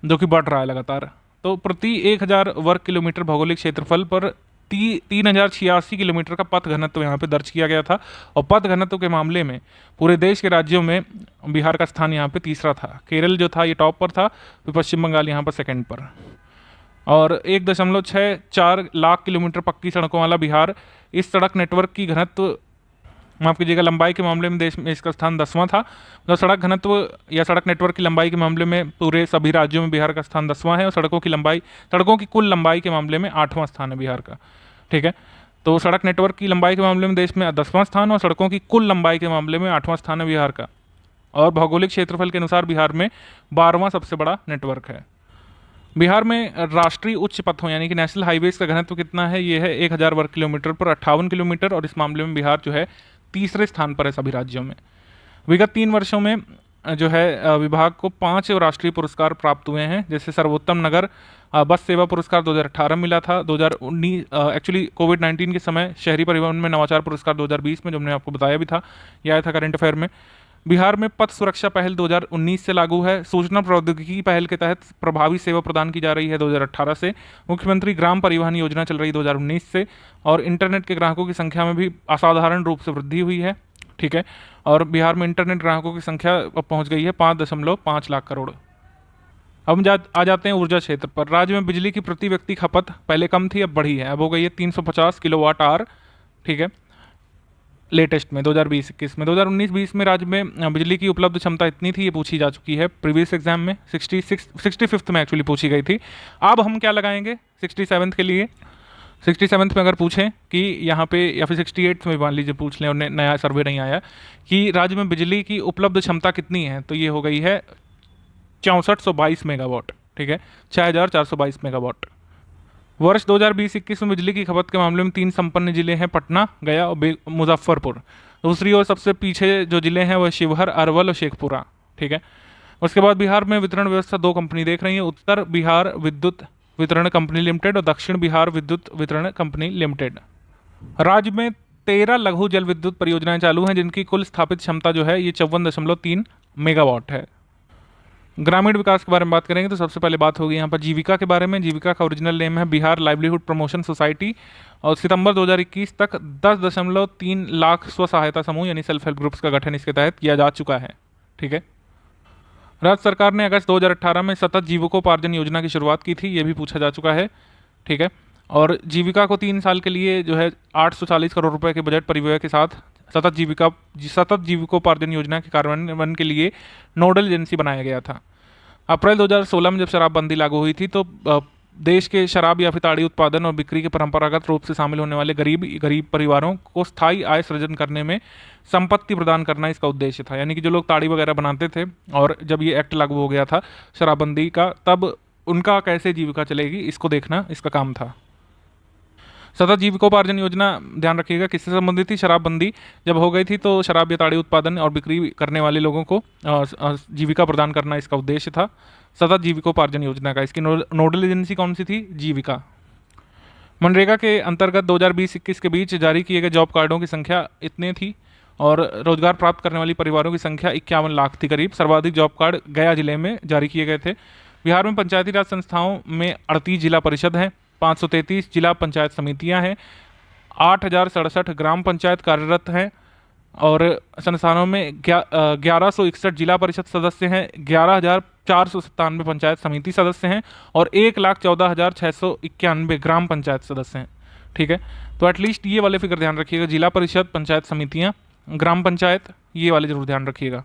जो कि बढ़ रहा है लगातार। तो प्रति 1000 वर्ग किलोमीटर भौगोलिक क्षेत्रफल पर 3086 किलोमीटर का पथ घनत्व यहाँ पे दर्ज किया गया था। और पथ घनत्व के मामले में पूरे देश के राज्यों में बिहार का स्थान यहाँ पे तीसरा था। केरल जो था ये टॉप पर था, फिर पश्चिम बंगाल यहाँ पर सेकंड पर। और 1.64 लाख किलोमीटर पक्की सड़कों वाला बिहार इस सड़क नेटवर्क की घनत्व माफ़ कीजिएगा लंबाई के मामले में देश में इसका स्थान 10वां था। तो सड़क घनत्व या सड़क नेटवर्क की लंबाई के मामले में पूरे सभी राज्यों में बिहार का स्थान 10वां है। और सड़कों की कुल लंबाई के मामले में 8वां स्थान है बिहार का। ठीक है, तो सड़क नेटवर्क की लंबाई के मामले में देश में 10वां स्थान और सड़कों की कुल लंबाई के मामले में 8वां स्थान है बिहार का। और भौगोलिक क्षेत्रफल के अनुसार बिहार में 12वां सबसे बड़ा नेटवर्क है। बिहार में राष्ट्रीय उच्च पथों यानी कि नेशनल हाईवेज का घनत्व कितना है? ये है 1000 वर्ग किलोमीटर पर 58 किलोमीटर। और इस मामले में बिहार जो है तीसरे स्थान पर है सभी राज्यों में। विगत 3 वर्षों में जो है विभाग को 5 राष्ट्रीय पुरस्कार प्राप्त हुए हैं। जैसे सर्वोत्तम नगर बस सेवा पुरस्कार 2018 मिला था। 2019 एक्चुअली कोविड-19 के समय शहरी परिवहन में नवाचार पुरस्कार 2020 में, जो हमने आपको बताया भी था, यह आया था करंट अफेयर में। बिहार में पथ सुरक्षा पहल 2019 से लागू है। सूचना प्रौद्योगिकी पहल के तहत प्रभावी सेवा प्रदान की जा रही है 2018 से। मुख्यमंत्री ग्राम परिवहन योजना चल रही 2019 से। और इंटरनेट के ग्राहकों की संख्या में भी असाधारण रूप से वृद्धि हुई है। ठीक है, और बिहार में इंटरनेट ग्राहकों की संख्या अब पहुंच गई है 5.5 लाख करोड़। अब आ जाते हैं ऊर्जा क्षेत्र पर। राज्य में बिजली की प्रति व्यक्ति खपत पहले कम थी, अब बढ़ी है, अब हो गई है 350 किलोवाट आवर। ठीक है, लेटेस्ट में 2020-21 में। 2019-20 में राज्य में बिजली की उपलब्ध क्षमता इतनी थी, ये पूछी जा चुकी है प्रीवियस एग्जाम में। 65th में एक्चुअली पूछी गई थी। अब हम क्या लगाएंगे 67th के लिए? 67th में अगर पूछें कि यहाँ पे, या फिर 68th में मान लीजिए पूछ लें और नया सर्वे नहीं आया कि राज्य में बिजली की उपलब्ध क्षमता कितनी है, तो ये हो गई है 6422 मेगावाट। ठीक है, 6422 मेगावाट। वर्ष 2020-21 में बिजली की खपत के मामले में 3 संपन्न जिले हैं, पटना, गया और मुजफ्फरपुर। दूसरी ओर सबसे पीछे जो जिले हैं वह शिवहर, अरवल और शेखपुरा। ठीक है, उसके बाद बिहार में वितरण व्यवस्था 2 कंपनी देख रही है, उत्तर बिहार विद्युत वितरण कंपनी लिमिटेड और दक्षिण बिहार विद्युत वितरण कंपनी लिमिटेड। राज्य में 13 लघु जल विद्युत परियोजनाएं चालू हैं, जिनकी कुल स्थापित क्षमता जो है ये 54.3 मेगावाट है। ग्रामीण विकास के बारे में बात करेंगे तो सबसे पहले बात होगी यहाँ पर जीविका के बारे में। जीविका का ओरिजिनल नेम है बिहार लाइवलीहुड प्रमोशन सोसाइटी। और सितंबर 2021 तक 10.3 लाख स्व सहायता समूह यानी सेल्फ हेल्प ग्रुप्स का गठन इसके तहत किया जा चुका है। ठीक है, राज्य सरकार ने अगस्त 2018 में सतत जीविकोपार्जन योजना की शुरुआत की थी, ये भी पूछा जा चुका है, ठीक है। और जीविका को 3 साल के लिए जो है 840 करोड़ रुपए के बजट परिव्यय के साथ सतत जीविकोपार्जन योजना के कार्यान्वयन के लिए नोडल एजेंसी बनाया गया था। अप्रैल 2016 में जब शराबबंदी लागू हुई थी तो देश के शराब या फिर ताड़ी उत्पादन और बिक्री के परंपरागत रूप से शामिल होने वाले गरीब परिवारों को स्थायी आय सृजन करने में संपत्ति प्रदान करना इसका उद्देश्य था। यानी कि जो लोग ताड़ी वगैरह बनाते थे और जब ये एक्ट लागू हो गया था शराबबंदी का, तब उनका कैसे जीविका चलेगी इसको देखना इसका काम था। सतत जीविकोपार्जन योजना ध्यान रखिएगा किससे संबंधित थी। शराबबंदी जब हो गई थी तो शराब या ताड़ी उत्पादन और बिक्री करने वाले लोगों को जीविका प्रदान करना इसका उद्देश्य था सतत जीविकोपार्जन योजना का। इसकी नोडल एजेंसी कौन सी थी? जीविका। मनरेगा के अंतर्गत 2020-21 के बीच जारी किए गए जॉब कार्डों की संख्या इतने थी और रोजगार प्राप्त करने वाली परिवारों की संख्या 51 लाख थी करीब। सर्वाधिक जॉब कार्ड गया जिले में जारी किए गए थे। बिहार में पंचायती राज संस्थाओं में 38 जिला परिषद हैं, 533 जिला पंचायत समितियां हैं, 8,067 ग्राम पंचायत कार्यरत हैं और संस्थानों में 1161 जिला परिषद सदस्य हैं, 11,497 पंचायत समिति सदस्य हैं और 1,14,691 ग्राम पंचायत सदस्य हैं, ठीक है। तो एटलीस्ट ये वाले फिगर ध्यान रखिएगा, जिला परिषद, पंचायत समितियां, ग्राम पंचायत, ये वाले जरूर ध्यान रखिएगा।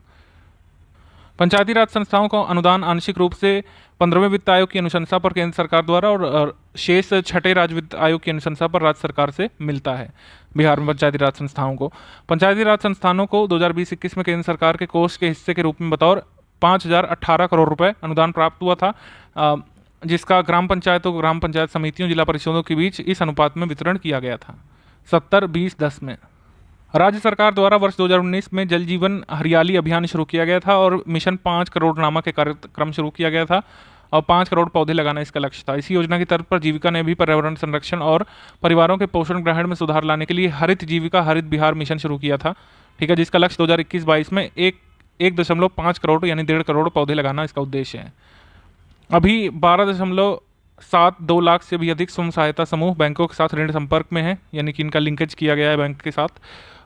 पंचायती राज संस्थाओं को अनुदान आंशिक रूप से 15वें वित्त आयोग की अनुशंसा पर केंद्र सरकार द्वारा और शेष 6ठे राज्य वित्त आयोग की अनुशंसा पर राज्य सरकार से मिलता है। बिहार में पंचायती राज संस्थाओं को पंचायती राज संस्थानों को 2020-21 में केंद्र सरकार के कोष के हिस्से के रूप में बतौर 5,018 करोड़ रुपए अनुदान प्राप्त हुआ था, जिसका ग्राम पंचायतों, ग्राम पंचायत समितियों, जिला परिषदों के बीच इस अनुपात में वितरण किया गया था 70-20-10 में। राज्य सरकार द्वारा वर्ष 2019 में जल जीवन हरियाली अभियान शुरू किया गया था और मिशन 5 करोड़ नामक एक कार्यक्रम शुरू किया गया था और 5 करोड़ पौधे लगाना इसका लक्ष्य था। इसी योजना की तर्ज पर जीविका ने भी पर्यावरण संरक्षण और परिवारों के पोषण ग्रहण में सुधार लाने के लिए हरित जीविका हरित बिहार मिशन शुरू किया था, ठीक है, जिसका लक्ष्य 2021-22 में 1.5 करोड़ यानी 1.5 करोड़ पौधे लगाना इसका उद्देश्य है। अभी 12.72 लाख से भी अधिक स्वयं सहायता समूह बैंकों के साथ ऋण संपर्क में है, यानी कि इनका लिंकेज किया गया है बैंक के साथ।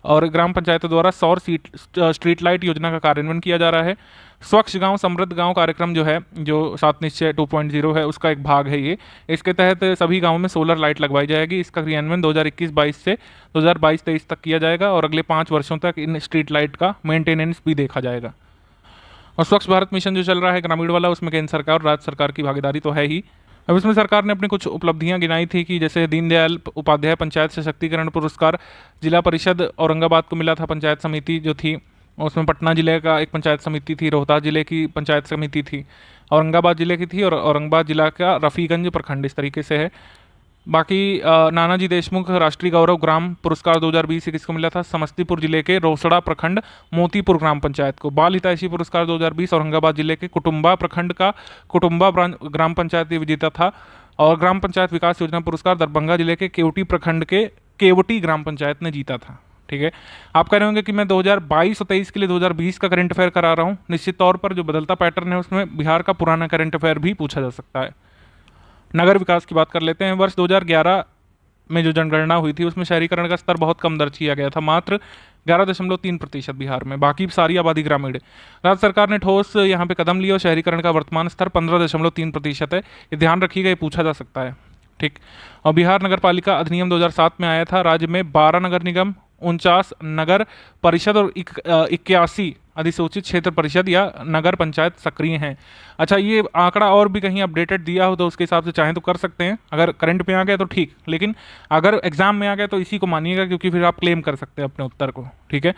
और ग्राम पंचायतों द्वारा सौर स्ट्रीट लाइट योजना का कार्यान्वयन किया जा रहा है। स्वच्छ गांव समृद्ध गांव कार्यक्रम जो है, जो 7 निश्चय 2.0 है, उसका एक भाग है ये। इसके तहत सभी गांवों में सोलर लाइट लगवाई जाएगी। इसका क्रियान्वयन 2021-22 से 2022-23 तक किया जाएगा और अगले 5 वर्षों तक इन स्ट्रीट लाइट का मेंटेनेंस भी देखा जाएगा। और स्वच्छ भारत मिशन जो चल रहा है ग्रामीण वाला, उसमें केंद्र सरकार और राज्य सरकार की भागीदारी तो है ही। अब इसमें सरकार ने अपनी कुछ उपलब्धियां गिनाई थी कि जैसे दीनदयाल उपाध्याय पंचायत सशक्तिकरण पुरस्कार जिला परिषद औरंगाबाद को मिला था। पंचायत समिति जो थी उसमें पटना जिले का एक पंचायत समिति थी, रोहतास जिले की पंचायत समिति थी, औरंगाबाद जिले की थी और औरंगाबाद जिला का रफ़ीगंज प्रखंड, इस तरीके से है। बाकी नानाजी देशमुख राष्ट्रीय गौरव ग्राम पुरस्कार 2020-21 को मिला था समस्तीपुर जिले के रोसड़ा प्रखंड मोतीपुर ग्राम पंचायत को। बाल हितैषी पुरस्कार 2020 औरंगाबाद जिले के कुटुम्बा प्रखंड का कुटुम्बा ग्राम पंचायत विजेता था। और ग्राम पंचायत विकास योजना पुरस्कार दरभंगा जिले के केवटी प्रखंड के केवटी ग्राम पंचायत ने जीता था, ठीक है। आप कह रहे होंगे कि मैं 2022 और 23 के लिए 2020 का करंट अफेयर करा रहा हूँ। निश्चित तौर पर जो बदलता पैटर्न है उसमें बिहार का पुराना करंट अफेयर भी पूछा जा सकता है। नगर विकास की बात कर लेते हैं। वर्ष 2011 में जो जनगणना हुई थी उसमें शहरीकरण का स्तर बहुत कम दर्ज किया गया था, मात्र 11.3% बिहार में, बाकी सारी आबादी ग्रामीण है। राज्य सरकार ने ठोस यहाँ पे कदम लिए और शहरीकरण का वर्तमान स्तर 15.3% है। ये ध्यान रखिएगा, ये पूछा जा सकता है, ठीक। और बिहार नगर पालिका अधिनियम 2007 में आया था। राज्य में 12 नगर निगम, 49 नगर परिषद और 81 अधिसूचित क्षेत्र परिषद या नगर पंचायत सक्रिय हैं। अच्छा, ये आंकड़ा और भी कहीं अपडेटेड दिया हो तो उसके हिसाब से चाहें तो कर सकते हैं। अगर करंट में आ गया तो ठीक, लेकिन अगर एग्जाम में आ गया तो इसी को मानिएगा, क्योंकि फिर आप क्लेम कर सकते हैं अपने उत्तर को, ठीक है,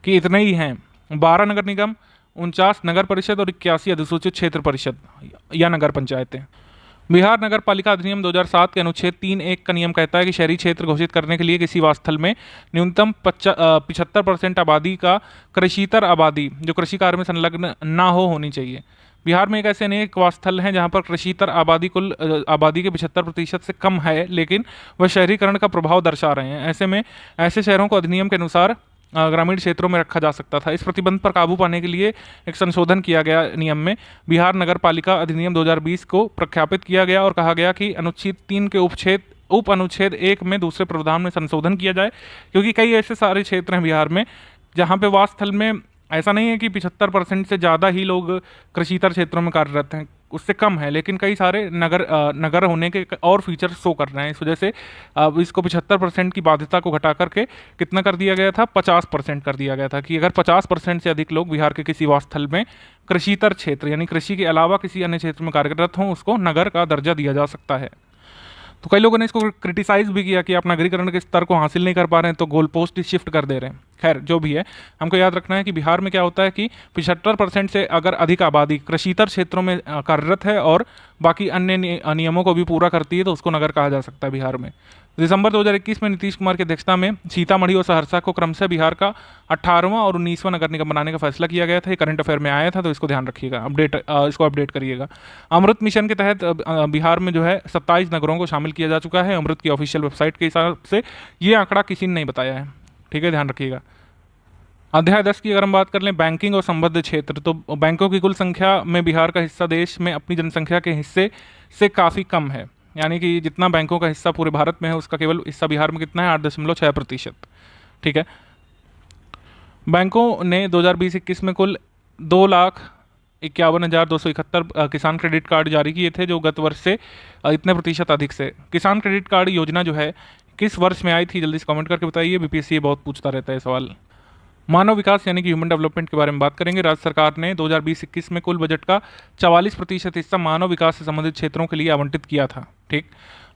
कि इतने ही हैं। 12 नगर निगम, 49 नगर परिषद और 81 अधिसूचित क्षेत्र परिषद या नगर पंचायतें। बिहार नगर पालिका अधिनियम 2007 के अनुच्छेद 3(1) का नियम कहता है कि शहरी क्षेत्र घोषित करने के लिए किसी वास्थल में न्यूनतम 75% आबादी का कृषितर आबादी जो कृषि कार्य में संलग्न ना होनी चाहिए। बिहार में एक ऐसे अनेक वास्थल हैं जहां पर कृषितर आबादी कुल आबादी के 75% से कम है, लेकिन वह शहरीकरण का प्रभाव दर्शा रहे हैं। ऐसे में ऐसे शहरों को अधिनियम के अनुसार ग्रामीण क्षेत्रों में रखा जा सकता था। इस प्रतिबंध पर काबू पाने के लिए एक संशोधन किया गया नियम में। बिहार नगर पालिका अधिनियम 2020 को प्रख्यापित किया गया और कहा गया कि अनुच्छेद 3 के उप अनुच्छेद 1 में दूसरे प्रावधान में संशोधन किया जाए, क्योंकि कई ऐसे सारे क्षेत्र हैं बिहार में जहाँ पे वास्थल में ऐसा नहीं है कि 75% से ज़्यादा ही लोग कृषितर क्षेत्रों में कार्यरत हैं, उससे कम है, लेकिन कई सारे नगर होने के और फीचर शो कर रहे हैं। इस वजह से अब इसको 75% की बाध्यता को घटा करके कितना कर दिया गया था, 50% कर दिया गया था कि अगर 50% से अधिक लोग बिहार के किसी वास्थल में कृषितर क्षेत्र यानी कृषि के अलावा किसी अन्य क्षेत्र में कार्यरत हों, उसको नगर का दर्जा दिया जा सकता है। तो कई लोगों ने इसको क्रिटिसाइज भी किया कि आप नगरीकरण के स्तर को हासिल नहीं कर पा रहे हैं तो गोल पोस्ट ही शिफ्ट कर दे रहे हैं। खैर जो भी है, हमको याद रखना है कि बिहार में क्या होता है कि 75% से अगर अधिक आबादी कृषितर क्षेत्रों में कार्यरत है और बाकी अन्य नियमों को भी पूरा करती है तो उसको नगर कहा जा सकता है बिहार में। दिसंबर 2021 में नीतीश कुमार की अध्यक्षता में सीतामढ़ी और सहरसा को क्रमशः बिहार का 18वां और 19वां नगर निगम बनाने का फैसला किया गया था। ये करंट अफेयर में आया था, तो इसको ध्यान रखिएगा, इसको अपडेट करिएगा। अमृत मिशन के तहत बिहार में जो है 27 नगरों को शामिल किया जा चुका है। अमृत की ऑफिशियल वेबसाइट के हिसाब से ये आंकड़ा किसी ने नहीं बताया है, ठीक है, ध्यान रखिएगा। अध्याय 10 की अगर हम बात कर लें, बैंकिंग और संबद्ध क्षेत्र, तो बैंकों की कुल संख्या में बिहार का हिस्सा देश में अपनी जनसंख्या के हिस्से से काफ़ी कम है। यानी कि जितना बैंकों का हिस्सा पूरे भारत में है उसका केवल हिस्सा बिहार में कितना है, 8.6%, ठीक है। बैंकों ने 2020-21 में कुल 2,51,271 किसान क्रेडिट कार्ड जारी किए थे, जो गत वर्ष से इतने प्रतिशत अधिक से। किसान क्रेडिट कार्ड योजना जो है किस वर्ष में आई थी, जल्दी से कमेंट करके बताइए, बीपीएससी बहुत पूछता रहता है सवाल। मानव विकास यानी कि ह्यूमन डेवलपमेंट के बारे में बात करेंगे। राज्य सरकार ने 2020-21 में कुल बजट का 44% हिस्सा मानव विकास से संबंधित क्षेत्रों के लिए आवंटित किया था, ठीक।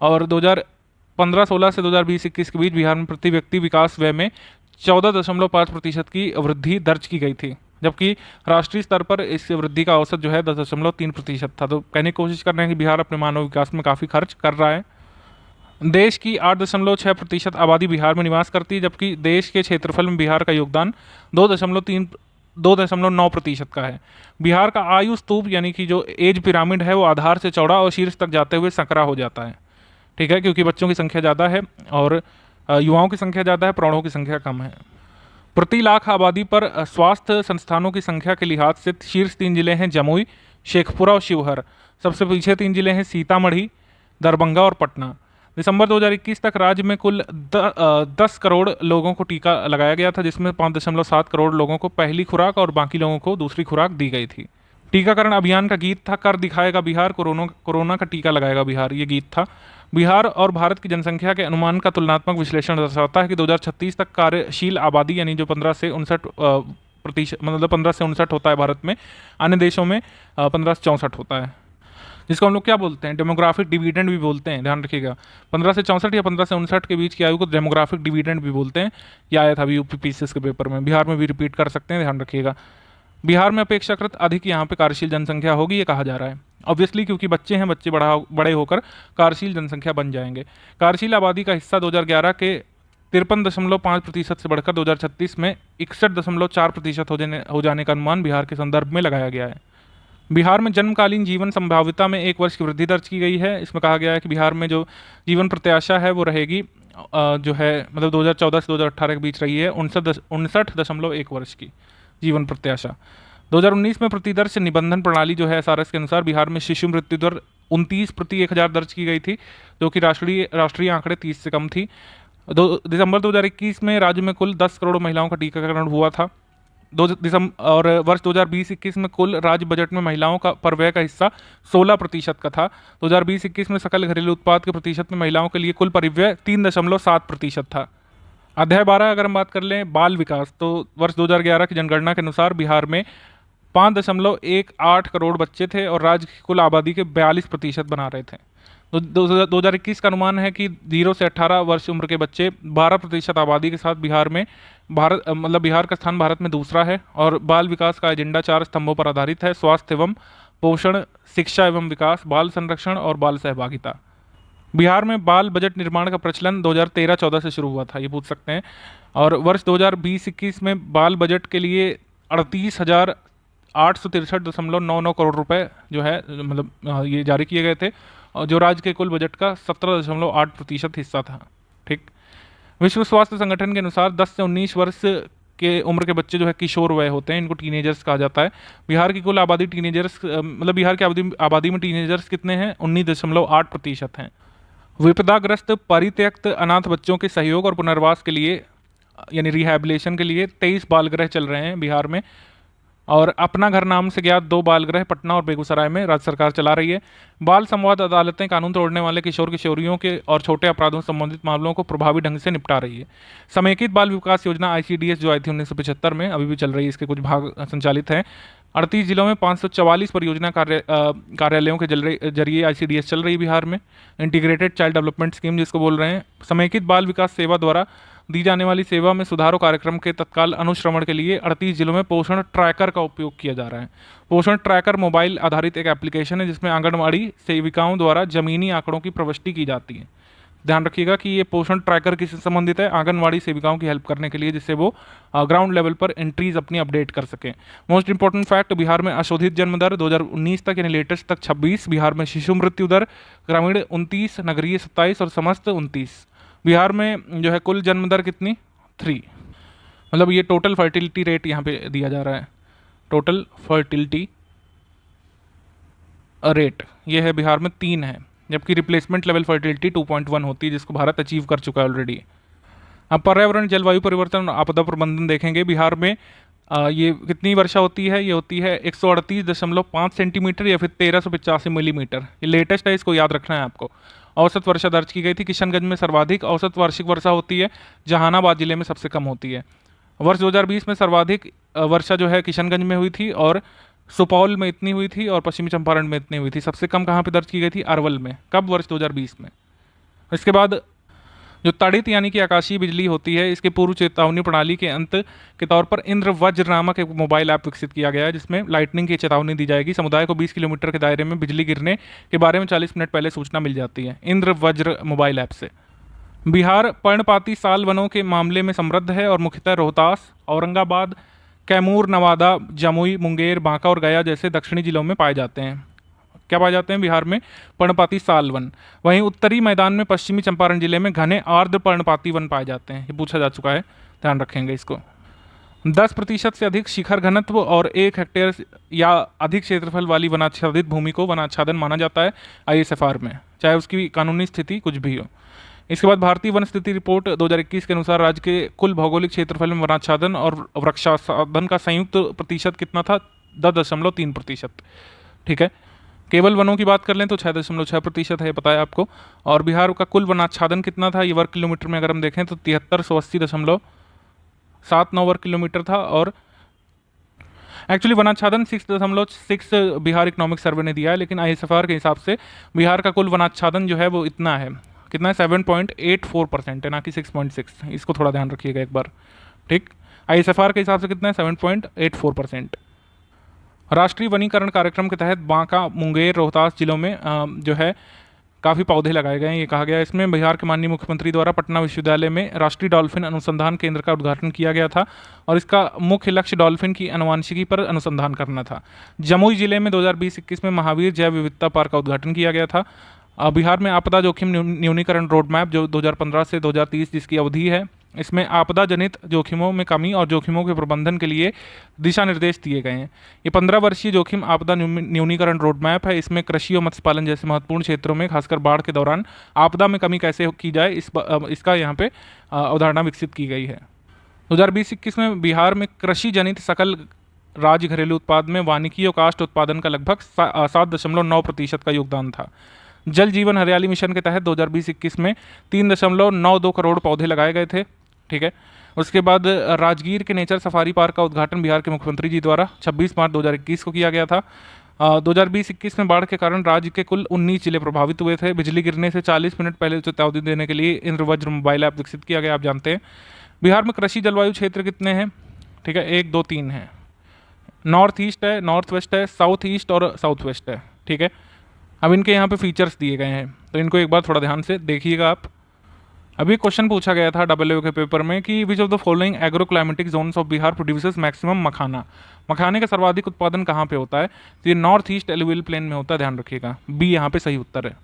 और 2015-16 से 2020-21 के बीच बिहार में प्रति व्यक्ति विकास व्यय में 14.5% की वृद्धि दर्ज की गई थी, जबकि राष्ट्रीय स्तर पर इस वृद्धि का औसत जो है 10.3% था। तो कहने की कोशिश कर रहे हैं कि बिहार अपने मानव विकास में काफ़ी खर्च कर रहा है। देश की 8.6% आबादी बिहार में निवास करती है, जबकि देश के क्षेत्रफल में बिहार का योगदान 2.9% का है। बिहार का आयु स्तूप यानी कि जो एज पिरामिड है वो आधार से चौड़ा और शीर्ष तक जाते हुए संकरा हो जाता है, ठीक है, क्योंकि बच्चों की संख्या ज़्यादा है और युवाओं की संख्या ज़्यादा है, प्रौढ़ों की संख्या कम है। प्रति लाख आबादी पर स्वास्थ्य संस्थानों की संख्या के लिहाज से शीर्ष 3 जिले हैं जमुई, शेखपुरा और शिवहर। सबसे पीछे 3 जिले हैं सीतामढ़ी, दरभंगा और पटना। दिसंबर 2021 तक राज्य में कुल 10 करोड़ लोगों को टीका लगाया गया था, जिसमें 5.7 करोड़ लोगों को पहली खुराक और बाकी लोगों को दूसरी खुराक दी गई थी। टीकाकरण अभियान का गीत था, कर दिखाएगा बिहार, कोरोना का टीका लगाएगा बिहार, ये गीत था। बिहार और भारत की जनसंख्या के अनुमान का तुलनात्मक विश्लेषण दर्शाता है कि 2036 तक कार्यशील आबादी यानी जो 15 से 59 होता है भारत में, अन्य देशों में 15 से 64 होता है, जिसको हम लोग क्या बोलते हैं, डेमोग्राफिक डिविडेंड भी बोलते हैं, ध्यान रखिएगा। 15 से 64 या 15 से 59 के बीच की आयु को डेमोग्राफिक डिविडेंड भी बोलते हैं। यह आया था अभी यूपीपीसीएस के पेपर में, बिहार में भी रिपीट कर सकते हैं, ध्यान रखिएगा। बिहार में अपेक्षाकृत अधिक यहाँ पे कार्यशील जनसंख्या होगी, ये कहा जा रहा है, ऑब्वियसली क्योंकि बच्चे हैं, बच्चे बड़े होकर कार्यशील जनसंख्या बन जाएंगे। कार्यशील आबादी का हिस्सा 2011 के 53.5% से बढ़कर 2036 में 61.4% हो जाने का अनुमान बिहार के संदर्भ में लगाया गया है। बिहार में जन्मकालीन जीवन संभाव्यता में 1 वर्ष की वृद्धि दर्ज की गई है। इसमें कहा गया है कि बिहार में जो जीवन प्रत्याशा है वो रहेगी जो है मतलब 2014 से 2018 के बीच रही है 59.1 वर्ष की जीवन प्रत्याशा। 2019 में प्रतिदर्श निबंधन प्रणाली जो है एसआरएस के अनुसार बिहार में शिशु मृत्यु दर 29 प्रति 1000 दर्ज की गई थी, जो कि राष्ट्रीय आंकड़े 30 से कम थी। दिसंबर 2021 में राज्य में कुल 10 करोड़ महिलाओं का टीकाकरण हुआ था। और वर्ष 2020-21 में कुल राज्य बजट में महिलाओं का पर व्यय का हिस्सा 16% का था। 2020-21 में सकल घरेलू उत्पाद के प्रतिशत में महिलाओं के लिए कुल परिव्यय 3.7% था। अध्याय 12 अगर हम बात कर लें बाल विकास, तो वर्ष 2011 की जनगणना के अनुसार बिहार में 5.18 करोड़ बच्चे थे और राज्य की कुल आबादी के 42% बना रहे थे। 2021 का अनुमान है कि 0 से 18 वर्ष उम्र के बच्चे 12% आबादी के साथ बिहार का स्थान भारत में दूसरा है। और बाल विकास का एजेंडा 4 स्तंभों पर आधारित है: स्वास्थ्य एवं पोषण, शिक्षा एवं विकास, बाल संरक्षण और बाल सहभागिता। बिहार में बाल बजट निर्माण का प्रचलन 2013-14 से शुरू हुआ था, ये पूछ सकते हैं। और वर्ष 2020-21 में बाल बजट के लिए 38,863.99 करोड़ रुपए जो है ये जारी किए गए थे, जो राज्य के कुल बजट का 17.8% हिस्सा था। ठीक। विश्व स्वास्थ्य संगठन के अनुसार 10 से 19 वर्ष के उम्र के बच्चे जो है किशोर वय होते हैं, इनको टीनेजर्स कहा जाता है। बिहार की कुल आबादी बिहार की आबादी में टीनेजर्स कितने हैं? 19.8% हैं। विपदाग्रस्त परित्यक्त अनाथ बच्चों के सहयोग और पुनर्वास के लिए यानी रिहैबिलिटेशन के लिए 23 बाल गृह चल रहे हैं बिहार में। और अपना घर नाम से ज्ञात 2 बाल गृह पटना और बेगूसराय में राज्य सरकार चला रही है। बाल संवाद अदालतें कानून तोड़ने वाले किशोर किशोरियों के और छोटे अपराधों से संबंधित मामलों को प्रभावी ढंग से निपटा रही है। समेकित बाल विकास योजना ICDS जो आई थी 1975 में, अभी भी चल रही है, इसके कुछ भाग संचालित हैं। 38 जिलों में 544 परियोजना कार्यालयों के जरिए ICDS चल रही है बिहार में। इंटीग्रेटेड चाइल्ड डेवलपमेंट स्कीम जिसको बोल रहे हैं। समेकित बाल विकास सेवा द्वारा दी जाने वाली सेवा में सुधारों कार्यक्रम के तत्काल अनुश्रवण के लिए 38 जिलों में पोषण ट्रैकर का उपयोग किया जा रहा है। पोषण ट्रैकर मोबाइल आधारित एक एप्लीकेशन है जिसमें आंगनबाड़ी सेविकाओं द्वारा जमीनी आंकड़ों की प्रविष्टि की जाती है। ध्यान रखिएगा कि ये पोषण ट्रैकर किससे संबंधित है, आंगनबाड़ी सेविकाओं की हेल्प करने के लिए, जिससे वो ग्राउंड लेवल पर एंट्रीज अपनी अपडेट कर सकें। मोस्ट इंपॉर्टेंट फैक्ट, बिहार में अशोधित जन्म दर 2019 तक यानी लेटेस्ट तक 26, बिहार में शिशु मृत्यु दर ग्रामीण 29, नगरीय 27 और समस्त 29। बिहार में जो है कुल जन्म दर कितनी 3, मतलब ये टोटल फर्टिलिटी रेट यहाँ पे दिया जा रहा है। टोटल फर्टिलिटी रेट ये है बिहार में 3 है, जबकि रिप्लेसमेंट लेवल फर्टिलिटी 2.1 होती है, जिसको भारत अचीव कर चुका है ऑलरेडी। अब पर्यावरण, जलवायु परिवर्तन और आपदा प्रबंधन देखेंगे। बिहार में ये कितनी वर्षा होती है, ये होती है 138.5 सेंटीमीटर या फिर 1385 मिलीमीटर। ये लेटेस्ट है, इसको याद रखना है आपको। औसत वर्षा दर्ज की गई थी। किशनगंज में सर्वाधिक औसत वार्षिक वर्षा होती है, जहानाबाद जिले में सबसे कम होती है। वर्ष 2020 में सर्वाधिक वर्षा जो है किशनगंज में हुई थी और सुपौल में इतनी हुई थी और पश्चिमी चंपारण में इतनी हुई थी। सबसे कम कहाँ पे दर्ज की गई थी, अरवल में। कब, वर्ष 2020 में। इसके बाद जो तड़ित यानी कि आकाशीय बिजली होती है, इसके पूर्व चेतावनी प्रणाली के अंत के तौर पर इंद्र वज्र नामक एक मोबाइल ऐप विकसित किया गया है, जिसमें लाइटनिंग की चेतावनी दी जाएगी। समुदाय को 20 किलोमीटर के दायरे में बिजली गिरने के बारे में 40 मिनट पहले सूचना मिल जाती है इंद्र वज्र मोबाइल ऐप से। बिहार पर्णपाती साल वनों के मामले में समृद्ध है और मुख्यतः रोहतास, औरंगाबाद, कैमूर, नवादा, जमुई, मुंगेर, बांका और गया जैसे दक्षिणी जिलों में पाए जाते हैं। क्या पाए जाते हैं बिहार में? पर्णपाती साल वन। वहीं उत्तरी मैदान में पश्चिमी चंपारण जिले में घने आर्द्र पर्णपाती वन पाए जाते हैं। ये पूछा जा चुका है, ध्यान रखेंगे इसको। 10% से अधिक शिखर घनत्व और 1 हेक्टेयर या अधिक क्षेत्रफल वाली वनाच्छादित भूमि को वनाच्छादन माना जाता है ISFR में, चाहे उसकी कानूनी स्थिति कुछ भी हो। इसके बाद भारतीय वन स्थिति रिपोर्ट 2021 के अनुसार राज्य के कुल भौगोलिक क्षेत्रफल में वनाच्छादन और वृक्षाच्छादन का संयुक्त प्रतिशत कितना था? 10.3%। ठीक है, केवल वनों की बात कर लें तो 6.6% है, पता है आपको। और बिहार का कुल वनाच्छादन कितना था, ये वर्ग किलोमीटर में अगर हम देखें तो 7380.79 वर्ग किलोमीटर था। और एक्चुअली वनाच्छादन 6.6 बिहार इकोनॉमिक सर्वे ने दिया है, लेकिन ISFR के हिसाब से बिहार का कुल वनाच्छादन जो है वो इतना है, कितना है? 7.84% है, ना कि 6.6। इसको थोड़ा ध्यान रखिएगा एक बार, ठीक। ISFR के हिसाब से कितना है? 7.84%। राष्ट्रीय वनीकरण कार्यक्रम के तहत बांका, मुंगेर, रोहतास जिलों में जो है काफ़ी पौधे लगाए गए हैं, ये कहा गया है। इसमें बिहार के माननीय मुख्यमंत्री द्वारा पटना विश्वविद्यालय में राष्ट्रीय डॉल्फिन अनुसंधान केंद्र का उद्घाटन किया गया था और इसका मुख्य लक्ष्य डॉल्फिन की अनुवांशिकी पर अनुसंधान करना था। जमुई जिले में 2020-21 में महावीर जैव विविधता पार्क का उद्घाटन किया गया था। बिहार में आपदा जोखिम न्यूनीकरण रोड मैप जो 2015 से 2030 जिसकी अवधि है, इसमें आपदा जनित जोखिमों में कमी और जोखिमों के प्रबंधन के लिए दिशा निर्देश दिए गए हैं। ये 15 वर्षीय जोखिम आपदा न्यूनीकरण रोड मैप है। इसमें कृषि और मत्स्य पालन जैसे महत्वपूर्ण क्षेत्रों में, खासकर बाढ़ के दौरान आपदा में कमी कैसे की जाए, इसका यहाँ पे अवधारणा विकसित की गई है। 2020-21 में बिहार में कृषि जनित सकल राज्य घरेलू उत्पाद में वानिकी और काष्ठ उत्पादन का लगभग 7.9% का योगदान था। जल जीवन हरियाली मिशन के तहत 2020-21 में 3.92 करोड़ पौधे लगाए गए थे। ठीक है, उसके बाद राजगीर के नेचर सफारी पार्क का उद्घाटन बिहार के मुख्यमंत्री जी द्वारा 26 मार्च 2021 को किया गया था। 2020-21 में बाढ़ के कारण राज्य के कुल 19 जिले प्रभावित हुए थे। बिजली गिरने से 40 मिनट पहले चेतावनी देने के लिए इंद्रवज्र मोबाइल ऐप विकसित किया गया, आप जानते हैं। बिहार में कृषि जलवायु क्षेत्र कितने हैं? ठीक है, 1, 2, 3 है। नॉर्थ ईस्ट है, नॉर्थ वेस्ट है, साउथ ईस्ट और साउथ वेस्ट है। ठीक है, अब इनके यहाँ पे फीचर्स दिए गए हैं, तो इनको एक बार थोड़ा ध्यान से देखिएगा आप। अभी क्वेश्चन पूछा गया था WO के पेपर में कि which of the following agro climatic zones of Bihar produces maximum makhana. मखाने का सर्वाधिक उत्पादन कहाँ पे होता है? तो ये नॉर्थ ईस्ट एलुवियल प्लेन में होता है, ध्यान रखिएगा। बी यहाँ पे सही उत्तर है।